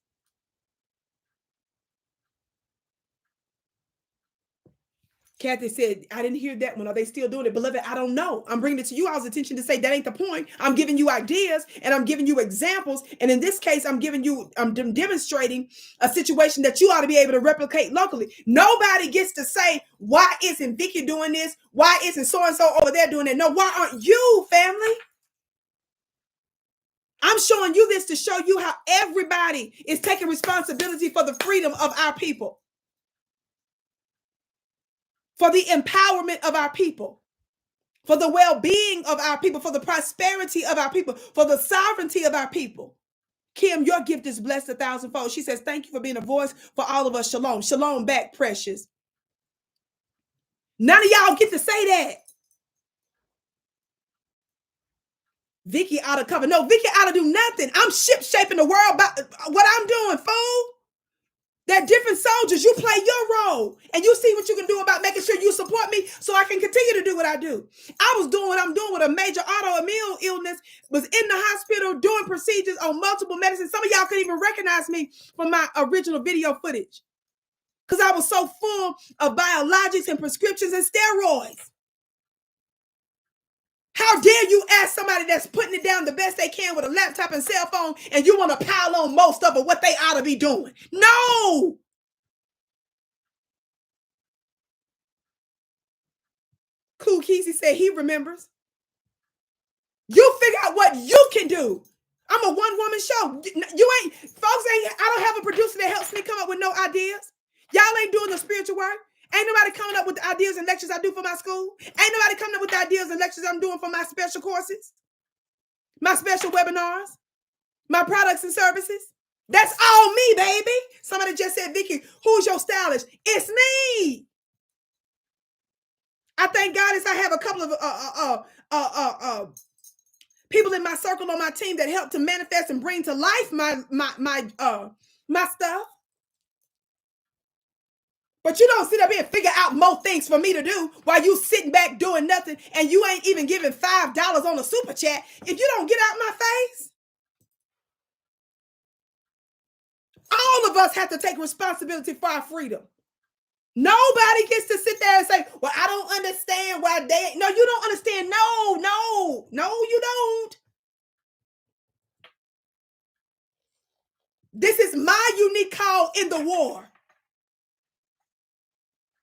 Kathy said, I didn't hear that one. Are they still doing it? Beloved, I don't know. I'm bringing it to you all's attention to say that ain't the point. I'm giving you ideas and I'm giving you examples. And in this case, I'm demonstrating a situation that you ought to be able to replicate locally. Nobody gets to say, why isn't Vicky doing this? Why isn't so-and-so over there doing that? No, why aren't you, family? I'm showing you this to show you how everybody is taking responsibility for the freedom of our people, for the empowerment of our people, for the well-being of our people, for the prosperity of our people, for the sovereignty of our people. Kim, your gift is blessed 1,000-fold. She says, thank you for being a voice for all of us. Shalom. Shalom back, precious. None of y'all get to say that. Vicky ought to cover. No, Vicky ought to do nothing. I'm ship-shaping the world by what I'm doing, fool. They're different soldiers. You play your role and you see what you can do about making sure you support me so I can continue to do what I do. I was doing what I'm doing with a major autoimmune illness, was in the hospital doing procedures on multiple medicines. Some of y'all couldn't even recognize me from my original video footage because I was so full of biologics and prescriptions and steroids. How dare you ask somebody that's putting it down the best they can with a laptop and cell phone and you want to pile on most of it, what they ought to be doing? No! Cool Keezy said he remembers. You figure out what you can do. I'm a one-woman show. You ain't, folks ain't, I don't have a producer that helps me come up with no ideas. Y'all ain't doing the spiritual work. Ain't nobody coming up with the ideas and lectures I do for my school. Ain't nobody coming up with the ideas and lectures I'm doing for my special courses, my special webinars, my products and services. That's all me, baby. Somebody just said, Vicky, who's your stylist? It's me. I thank God I have a couple of people in my circle on my team that help to manifest and bring to life my stuff. But you don't sit up here and figure out more things for me to do while you sitting back doing nothing and you ain't even giving $5 on a super chat. If you don't get out my face, all of us have to take responsibility for our freedom. Nobody gets to sit there and say, well, I don't understand why they, no, you don't understand. No, you don't. This is my unique call in the war.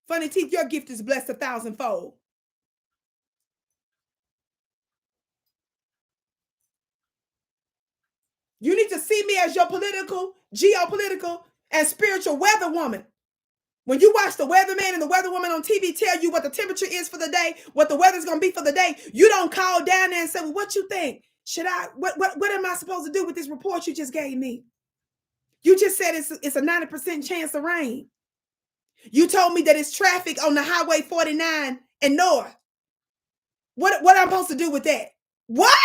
Funny Teeth, your gift is blessed 1,000-fold. You need to see me as your political, geopolitical, and spiritual weather woman. When you watch the weatherman and the weatherwoman on TV tell you what the temperature is for the day, what the weather's going to be for the day, you don't call down there and say, well, what you think? What am I supposed to do with this report you just gave me? You just said it's a 90% chance of rain. You told me that it's traffic on the Highway 49 and north. What am I supposed to do with that? What?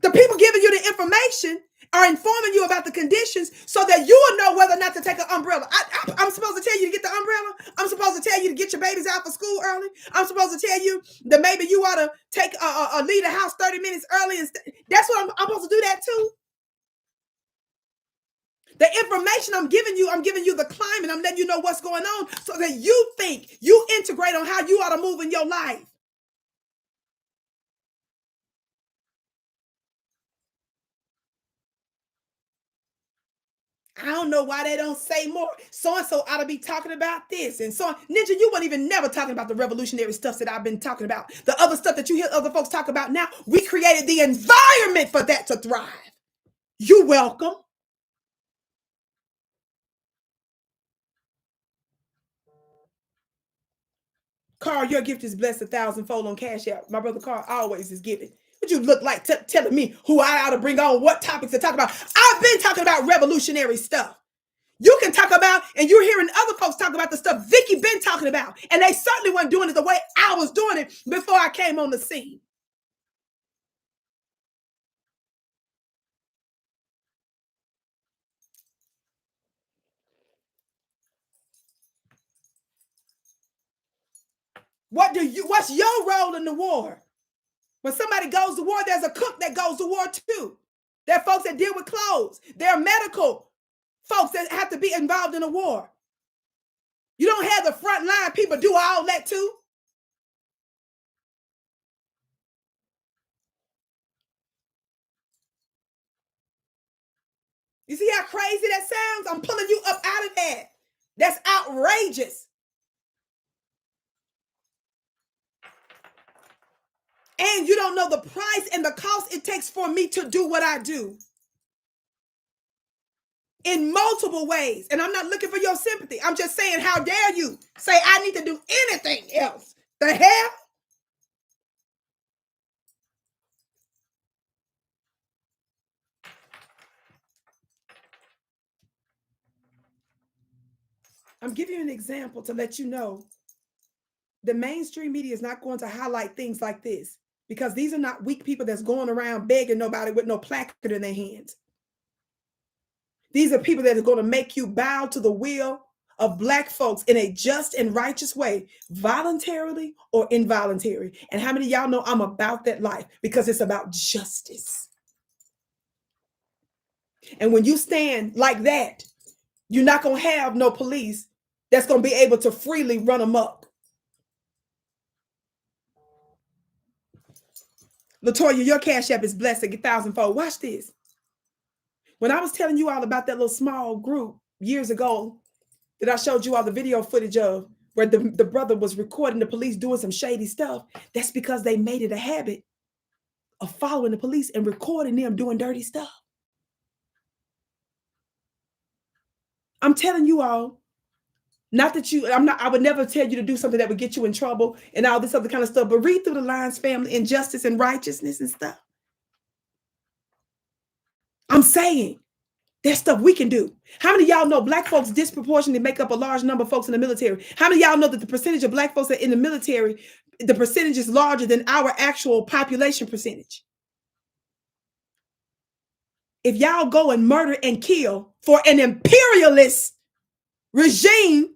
The people giving you the information are informing you about the conditions so that you will know whether or not to take an umbrella. I'm supposed to tell you to get the umbrella. I'm supposed to tell you to get your babies out for school early. I'm supposed to tell you that maybe you ought to take leave the house 30 minutes early. That's what I'm supposed to do that too. The information I'm giving you the climate. I'm letting you know what's going on so that you think, you integrate on how you ought to move in your life. I don't know why they don't say more. So-and-so ought to be talking about this. And so, Ninja, you weren't even never talking about the revolutionary stuff that I've been talking about. The other stuff that you hear other folks talk about now, we created the environment for that to thrive. You're welcome. Carl, your gift is blessed 1,000-fold on Cash App. My brother Carl always is giving. What you look like telling me who I ought to bring on, what topics to talk about? I've been talking about revolutionary stuff. You can talk about, and you're hearing other folks talk about the stuff Vicky been talking about. And they certainly weren't doing it the way I was doing it before I came on the scene. What's your role in the war? When somebody goes to war, there's a cook that goes to war too. There are folks that deal with clothes. There are medical folks that have to be involved in a war. You don't have the front line people do all that too. You see how crazy that sounds? I'm pulling you up out of that. That's outrageous. And you don't know the price and the cost it takes for me to do what I do. In multiple ways. And I'm not looking for your sympathy. I'm just saying, how dare you say I need to do anything else? The hell? I'm giving you an example to let you know the mainstream media is not going to highlight things like this because these are not weak people that's going around begging nobody with no placard in their hands. These are people that are going to make you bow to the will of Black folks in a just and righteous way, voluntarily or involuntary. And how many of y'all know I'm about that life because it's about justice? And when you stand like that, you're not going to have no police that's going to be able to freely run amok. Latoya, your Cash App is blessed at 1,000-fold. Watch this. When I was telling you all about that little small group years ago that I showed you all the video footage of, where the brother was recording the police doing some shady stuff. That's because they made it a habit of following the police and recording them doing dirty stuff. I'm telling you all, I would never tell you to do something that would get you in trouble and all this other kind of stuff, but read through the lines, family, and justice and righteousness and stuff. I'm saying there's stuff we can do. How many of y'all know black folks disproportionately make up a large number of folks in the military? How many of y'all know that the percentage of black folks that are in the military, the percentage is larger than our actual population percentage? If y'all go and murder and kill for an imperialist regime,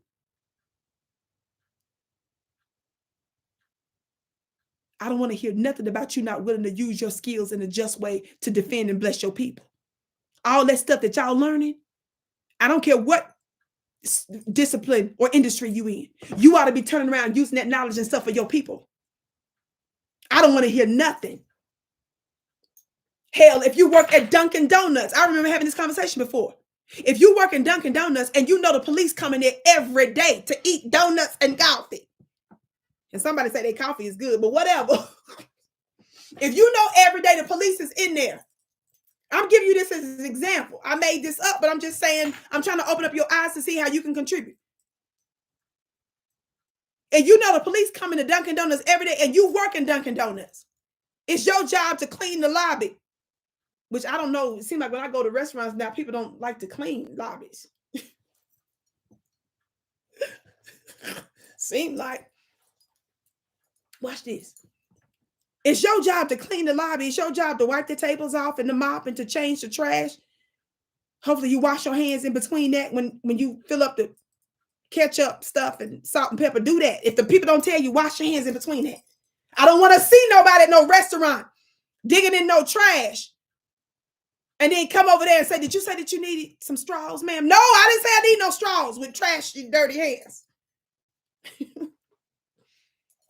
I don't want to hear nothing about you not willing to use your skills in a just way to defend and bless your people. All that stuff that y'all learning, I don't care what discipline or industry you in. You ought to be turning around using that knowledge and stuff for your people. I don't want to hear nothing. Hell, if you work at Dunkin' Donuts, I remember having this conversation before. If you work in Dunkin' Donuts and you know the police come in there every day to eat donuts and coffee, and somebody say their coffee is good, but whatever. If you know every day the police is in there, I'm giving you this as an example. I made this up, but I'm just saying, I'm trying to open up your eyes to see how you can contribute. And you know the police come into Dunkin' Donuts every day and you work in Dunkin' Donuts. It's your job to clean the lobby, which I don't know. It seems like when I go to restaurants now, people don't like to clean lobbies. Seem like, watch this. It's your job to clean the lobby. It's your job to wipe the tables off and the mop and to change the trash. Hopefully you wash your hands in between that when you fill up the ketchup stuff and salt and pepper. Do that. If the people don't tell you, wash your hands in between that. I don't want to see nobody at no restaurant digging in no trash and then come over there and say, did you say that you needed some straws, ma'am? No, I didn't say I need no straws with trash and dirty hands.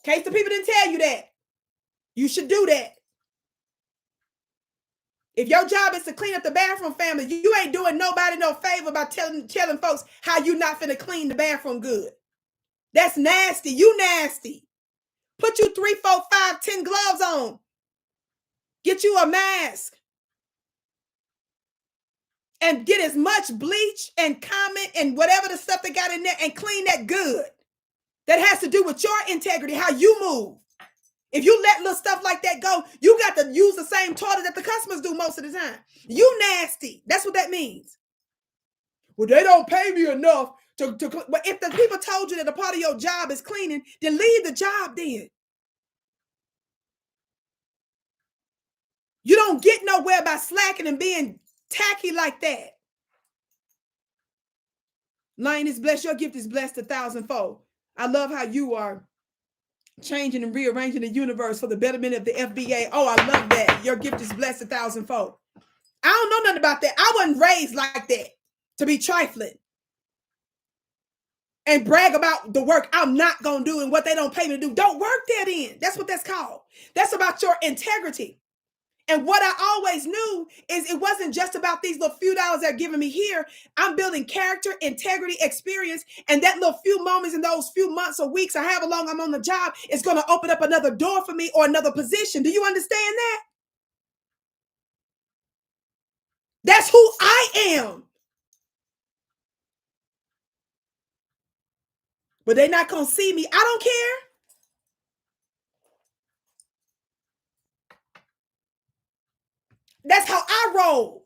In case the people didn't tell you that. You should do that. If your job is to clean up the bathroom, family, you ain't doing nobody no favor by telling folks how you not finna clean the bathroom good. That's nasty. You nasty. Put you 3, 4, 5, 10 gloves on. Get you a mask. And get as much bleach and comment and whatever the stuff they got in there and clean that good. That has to do with your integrity, how you move. If you let little stuff like that go, you got to use the same toilet that the customers do most of the time. You nasty. That's what that means. Well, they don't pay me enough to but if the people told you that a part of your job is cleaning, then leave the job then. You don't get nowhere by slacking and being tacky like that. Lion is blessed. Your gift is blessed 1,000-fold. I love how you are changing and rearranging the universe for the betterment of the FBA. Oh, I love that. Your gift is blessed 1,000-fold. I don't know nothing about that. I wasn't raised like that to be trifling and brag about the work I'm not going to do and what they don't pay me to do. Don't work that in. That's what that's called. That's about your integrity. And what I always knew is it wasn't just about these little few dollars they're giving me here. I'm building character, integrity, experience. And that little few moments in those few months or weeks or however long I'm on the job is going to open up another door for me or another position. Do you understand that? That's who I am. But they're not going to see me. I don't care. That's how I roll.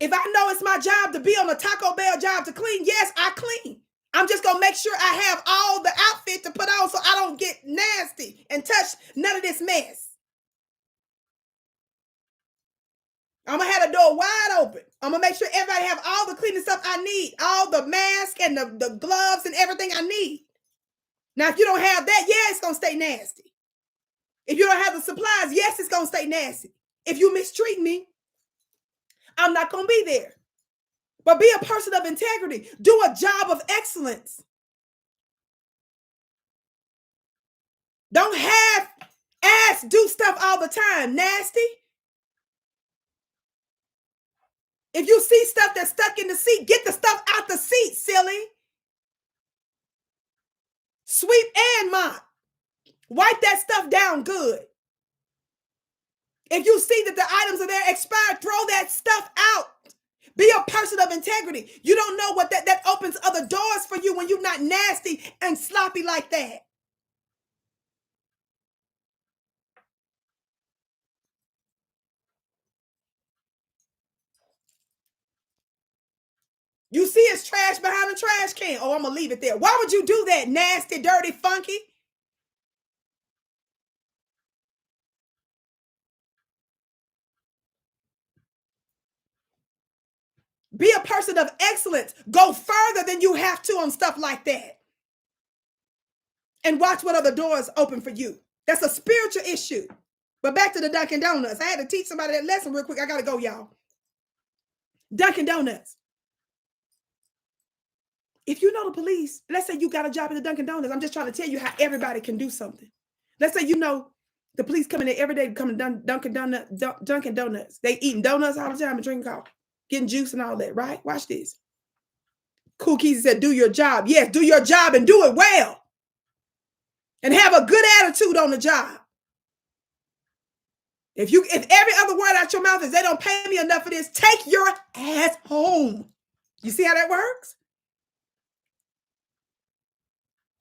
If I know it's my job to be on a Taco Bell job to clean, yes, I clean. I'm just going to make sure I have all the outfit to put on so I don't get nasty and touch none of this mess. I'm going to have the door wide open. I'm going to make sure everybody have all the cleaning stuff I need, all the mask and the gloves and everything I need. Now, if you don't have that, yeah, it's going to stay nasty. If you don't have the supplies, yes, it's going to stay nasty. If you mistreat me, I'm not going to be there. But be a person of integrity. Do a job of excellence. Don't have ass do stuff all the time. Nasty. If you see stuff that's stuck in the seat, get the stuff out the seat, silly. Sweep and mop. Wipe that stuff down good. If you see that the items are there expired, throw that stuff out. Be a person of integrity. You don't know what that opens other doors for you when you're not nasty and sloppy like that. You see it's trash behind the trash can. Oh, I'm going to leave it there. Why would you do that? Nasty, dirty, funky. Be a person of excellence. Go further than you have to on stuff like that. And watch what other doors open for you. That's a spiritual issue. But back to the Dunkin' Donuts. I had to teach somebody that lesson real quick. I got to go, y'all. Dunkin' Donuts. If you know the police, let's say you got a job at the Dunkin' Donuts. I'm just trying to tell you how everybody can do something. Let's say you know the police coming in every day to come to Dunkin' Donuts. They eating donuts all the time and drinking coffee, getting juice and all that, right? Watch this. Cool Keezy said, do your job. Yes, do your job and do it well. And have a good attitude on the job. If every other word out your mouth is they don't pay me enough for this, take your ass home. You see how that works?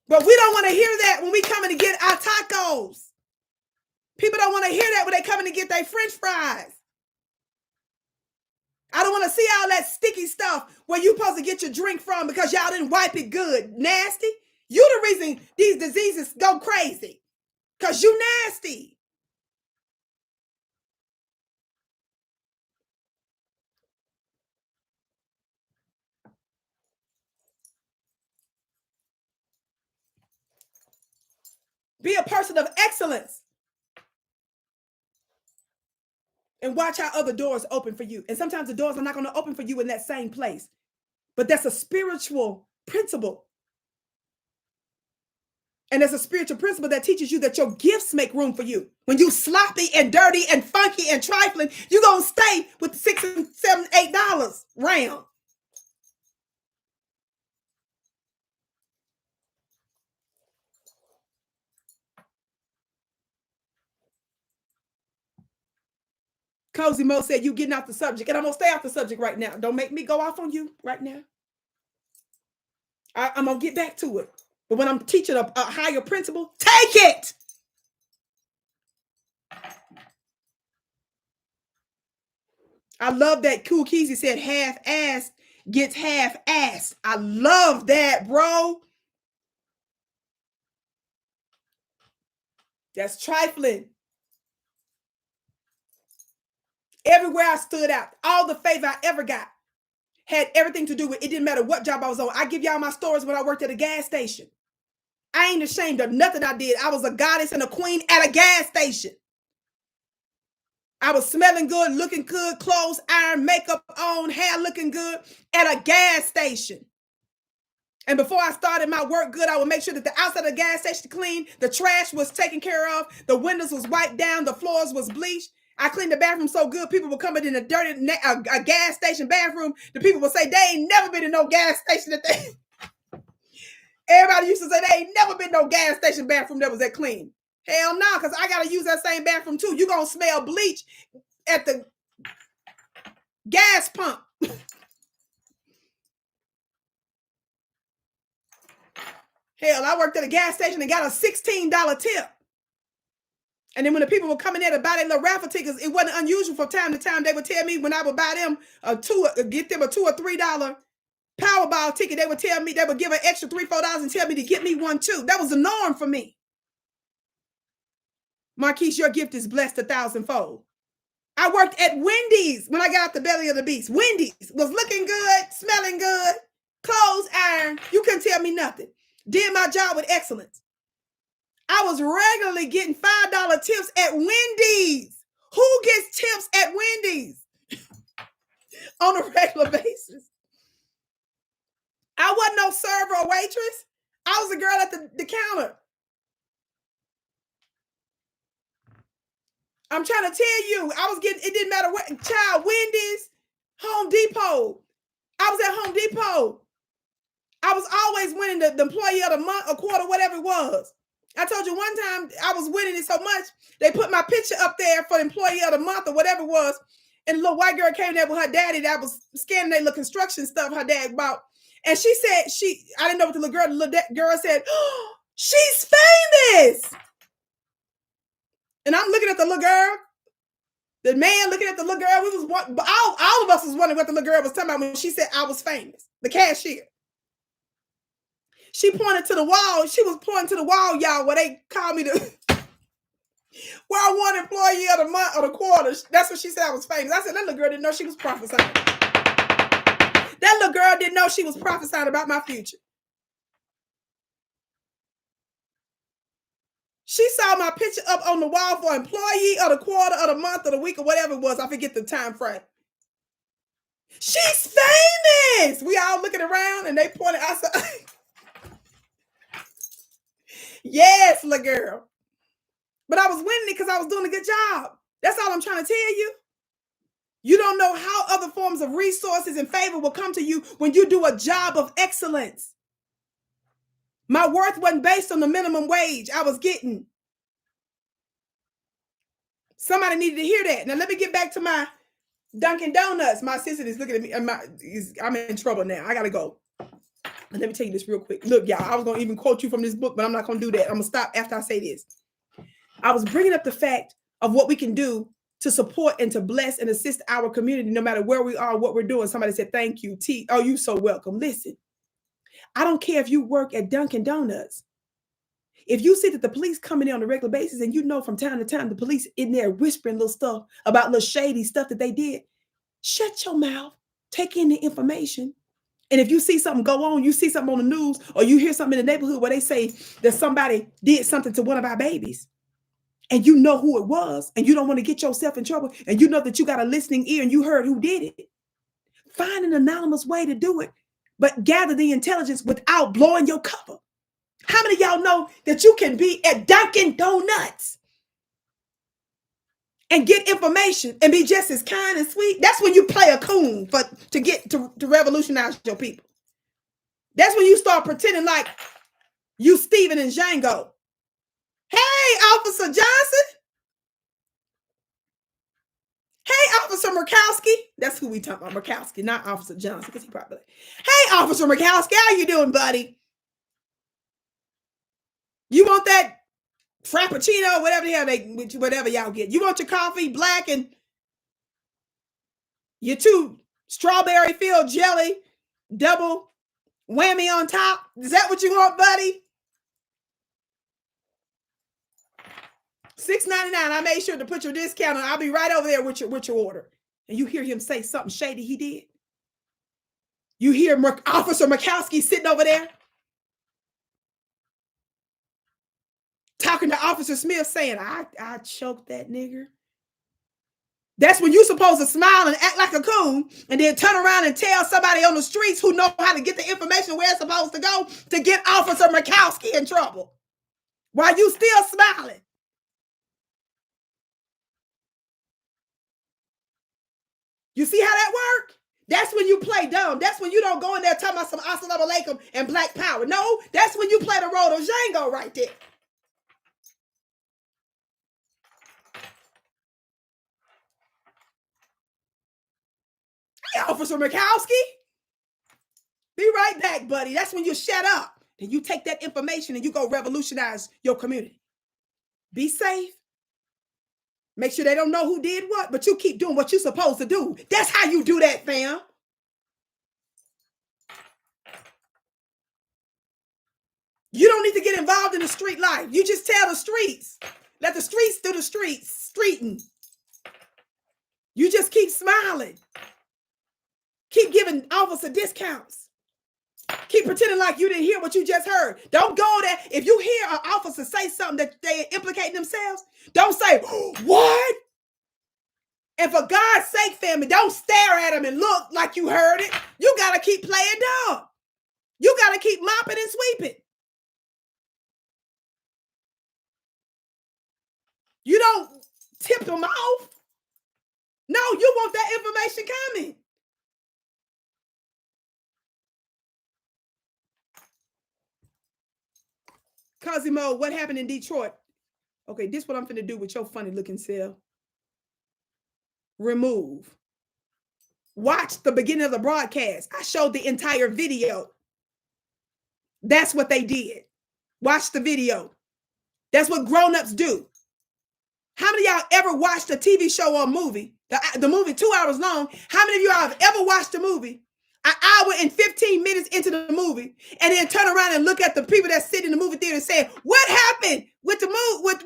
But we don't want to hear that when we coming to get our tacos. People don't want to hear that when they coming to get their French fries. I don't want to see all that sticky stuff where you supposed to get your drink from because y'all didn't wipe it good. Nasty. You the reason these diseases go crazy. Because you nasty. Be a person of excellence. And watch how other doors open for you. And sometimes the doors are not going to open for you in that same place. But that's a spiritual principle. And there's a spiritual principle that teaches you that your gifts make room for you. When you sloppy and dirty and funky and trifling, you're going to stay with $6 and $7, $8 round. Cozy Mo said, you getting off the subject. And I'm going to stay off the subject right now. Don't make me go off on you right now. I'm going to get back to it. But when I'm teaching a higher principle, take it. I love that Cool Keezy said half-assed gets half-assed. I love that, bro. That's trifling. Everywhere I stood out, all the favor I ever got had everything to do with it. Didn't matter what job I was on. I give y'all my stories when I worked at a gas station. I ain't ashamed of nothing I did. I was a goddess and a queen at a gas station. I was smelling good, looking good, clothes iron, makeup on, hair looking good at a gas station. And before I started my work good, I would make sure that the outside of the gas station clean, the trash was taken care of, the windows was wiped down, the floors was bleached. I cleaned the bathroom so good, people would come in a dirty a gas station bathroom. The people would say, they ain't never been in no gas station that they... Everybody used to say, they ain't never been no gas station bathroom that was that clean. Hell no, because I got to use that same bathroom too. You're going to smell bleach at the gas pump. Hell, I worked at a gas station and got a $16 tip. And then when the people were coming in to buy their little raffle tickets, it wasn't unusual from time to time. They would tell me when I would buy them get them a $2 or $3 Powerball ticket, they would tell me, they would give an extra $3, $4 and tell me to get me one too. That was the norm for me. Marquise, your gift is blessed 1,000-fold. I worked at Wendy's when I got out the belly of the beast. Wendy's was looking good, smelling good, clothes iron. You couldn't tell me nothing. Did my job with excellence. I was regularly getting $5 tips at Wendy's. Who gets tips at Wendy's on a regular basis? I wasn't no server or waitress. I was a girl at the counter. I'm trying to tell you, I was getting, it didn't matter what, child, Wendy's, Home Depot. I was at Home Depot. I was always winning the employee of the month or quarter, whatever it was. I told you one time I was winning it so much, they put my picture up there for the employee of the month or whatever it was. And the little white girl came there with her daddy that was scanning their little construction stuff her dad bought. And she said, I didn't know what the little girl said, oh, she's famous. And I'm looking at the little girl, the man looking at the little girl. We was all of us was wondering what the little girl was talking about when she said I was famous, the cashier. She pointed to the wall. She was pointing to the wall, y'all, where they called me where I won employee of the month or the quarter. That's what she said I was famous. I said, that little girl didn't know she was prophesying. That little girl didn't know she was prophesying about my future. She saw my picture up on the wall for employee of the quarter of the month or the week or whatever it was. I forget the time frame. She's famous. We all looking around and they pointed. I said, yes, little girl. But I was winning it because I was doing a good job. That's all I'm trying to tell you. You don't know how other forms of resources and favor will come to you when you do a job of excellence. My worth wasn't based on the minimum wage I was getting. Somebody needed to hear that. Now let me get back to my Dunkin' Donuts. My assistant is looking at me. I'm in trouble now. I got to go. And let me tell you this real quick. Look, y'all, I was going to even quote you from this book, but I'm not going to do that. I'm going to stop after I say this. I was bringing up the fact of what we can do to support and to bless and assist our community, no matter where we are, what we're doing. Somebody said, thank you. Oh, you so welcome. Listen, I don't care if you work at Dunkin' Donuts. If you see that the police coming in on a regular basis and you know from time to time the police in there whispering little stuff about little shady stuff that they did, shut your mouth, take in the information. And if you see something go on, you see something on the news, or you hear something in the neighborhood where they say that somebody did something to one of our babies, and you know who it was, and you don't want to get yourself in trouble, and you know that you got a listening ear and you heard who did it, find an anonymous way to do it, but gather the intelligence without blowing your cover. How many of y'all know that you can be at Dunkin' Donuts and get information and be just as kind and sweet? That's when you play a coon to get to revolutionize your people. That's when you start pretending like you Steven and Django. Hey, Officer Johnson. Hey, Officer Murkowski. That's who we talking about, Murkowski, not Officer Johnson, because he probably. Hey, Officer Murkowski, how you doing, buddy? You want that Frappuccino, whatever y'all get. You want your coffee black and your 2 strawberry filled jelly, double whammy on top? Is that what you want, buddy? $6.99. I made sure to put your discount on. I'll be right over there with your order. And you hear him say something shady he did. You hear Officer Murkowski sitting over there talking to Officer Smith saying, I choked that nigger. That's when you're supposed to smile and act like a coon and then turn around and tell somebody on the streets who know how to get the information where it's supposed to go to get Officer Murkowski in trouble while you still smiling. You see how that work? That's when you play dumb. That's when you don't go in there talking about some assalamu alaikum and black power. No, that's when you play the role of Django right there. Hey, Officer Murkowski. Be right back, buddy. That's when you shut up and you take that information and you go revolutionize your community. Be safe. Make sure they don't know who did what, but you keep doing what you're supposed to do. That's how you do that, fam. You don't need to get involved in the street life. You just tell the streets. Let the streets do the streets, streeting. You just keep smiling. Keep giving officer discounts. Keep pretending like you didn't hear what you just heard. Don't go there. If you hear an officer say something that they implicate themselves, don't say, what? And for God's sake, family, don't stare at them and look like you heard it. You got to keep playing dumb. You got to keep mopping and sweeping. You don't tip them off. No, you want that information coming. Cosimo, what happened in Detroit? Okay, this is what I'm finna do with your funny looking self. Remove. Watch the beginning of the broadcast. I showed the entire video. That's what they did. Watch the video. That's what grown-ups do. How many of y'all ever watched a TV show or a movie? The movie 2 hours long. How many of y'all have ever watched a movie an hour and 15 minutes into the movie and then turn around and look at the people that sit in the movie theater and say, what happened with the movie, with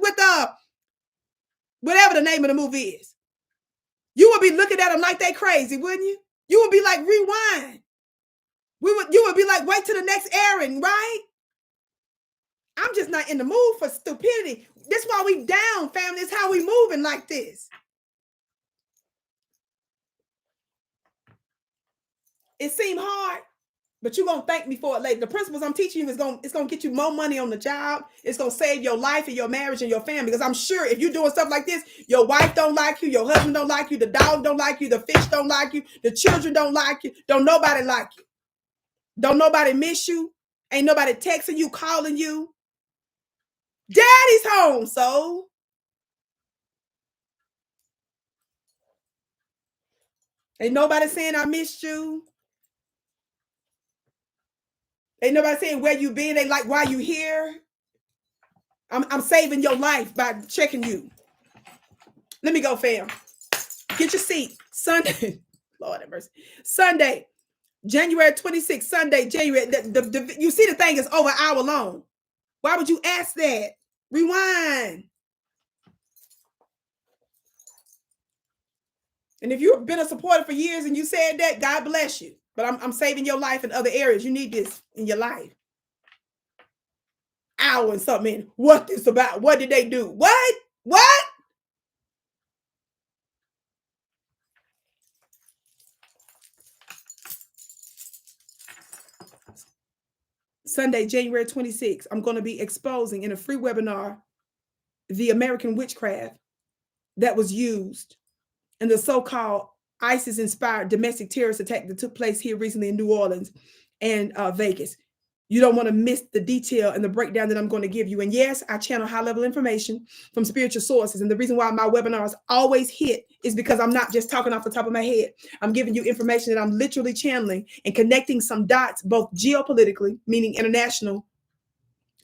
whatever the name of the movie is? You would be looking at them like they crazy, wouldn't you? You would be like, rewind. You would be like, wait till the next airing, right? I'm just not in the mood for stupidity. That's why we down, family. It's how we moving like this. It seemed hard, but you're going to thank me for it later. The principles I'm teaching you is going to get you more money on the job. It's going to save your life and your marriage and your family. Because I'm sure if you're doing stuff like this, your wife don't like you, your husband don't like you, the dog don't like you, the fish don't like you, the children don't like you, don't nobody like you. Don't nobody miss you. Ain't nobody texting you, calling you. Daddy's home, so. Ain't nobody saying I missed you. Ain't nobody saying where you been. They like why you here. I'm saving your life by checking you. Let me go, fam. Get your seat. Sunday. Lord have mercy. Sunday, January 26th, Sunday, January. You see the thing is over an hour long. Why would you ask that? Rewind. And if you've been a supporter for years and you said that, God bless you. But I'm saving your life in other areas. You need this in your life. Hour and something. What this about? What did they do? What? What? Sunday, January 26th, I'm going to be exposing in a free webinar the American witchcraft that was used in the so-called ISIS-inspired domestic terrorist attack that took place here recently in New Orleans and Vegas. You don't want to miss the detail and the breakdown that I'm going to give you. And yes, I channel high-level information from spiritual sources. And the reason why my webinars always hit is because I'm not just talking off the top of my head. I'm giving you information that I'm literally channeling and connecting some dots, both geopolitically, meaning international,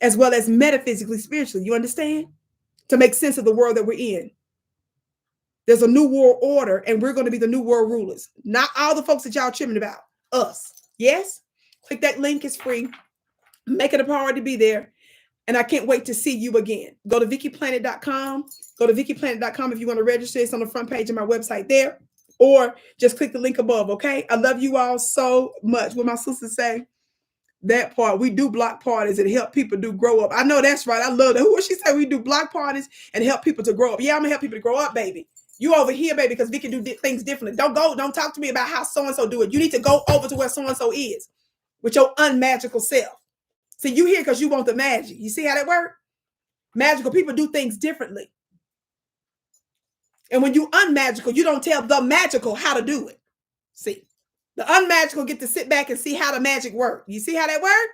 as well as metaphysically, spiritually. You understand? To make sense of the world that we're in. There's a new world order, and we're going to be the new world rulers. Not all the folks that y'all tripping about. Us. Yes? Click that link. It's free. Make it a priority to be there. And I can't wait to see you again. Go to VickiPlanet.com. Go to VickiPlanet.com if you want to register. It's on the front page of my website there. Or just click the link above, okay? I love you all so much. What my sisters say, that part, we do block parties and help people do grow up. I know that's right. I love that. Who she said we do block parties and help people to grow up. Yeah, I'm going to help people to grow up, baby. You over here, baby, because Vicky do things differently. Don't talk to me about how so-and-so do it. You need to go over to where so-and-so is with your unmagical self. See, you here because you want the magic. You see how that works? Magical people do things differently. And when you unmagical, you don't tell the magical how to do it. See, the unmagical get to sit back and see how the magic works. You see how that works?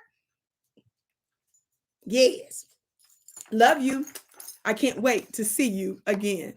Yes. Love you. I can't wait to see you again.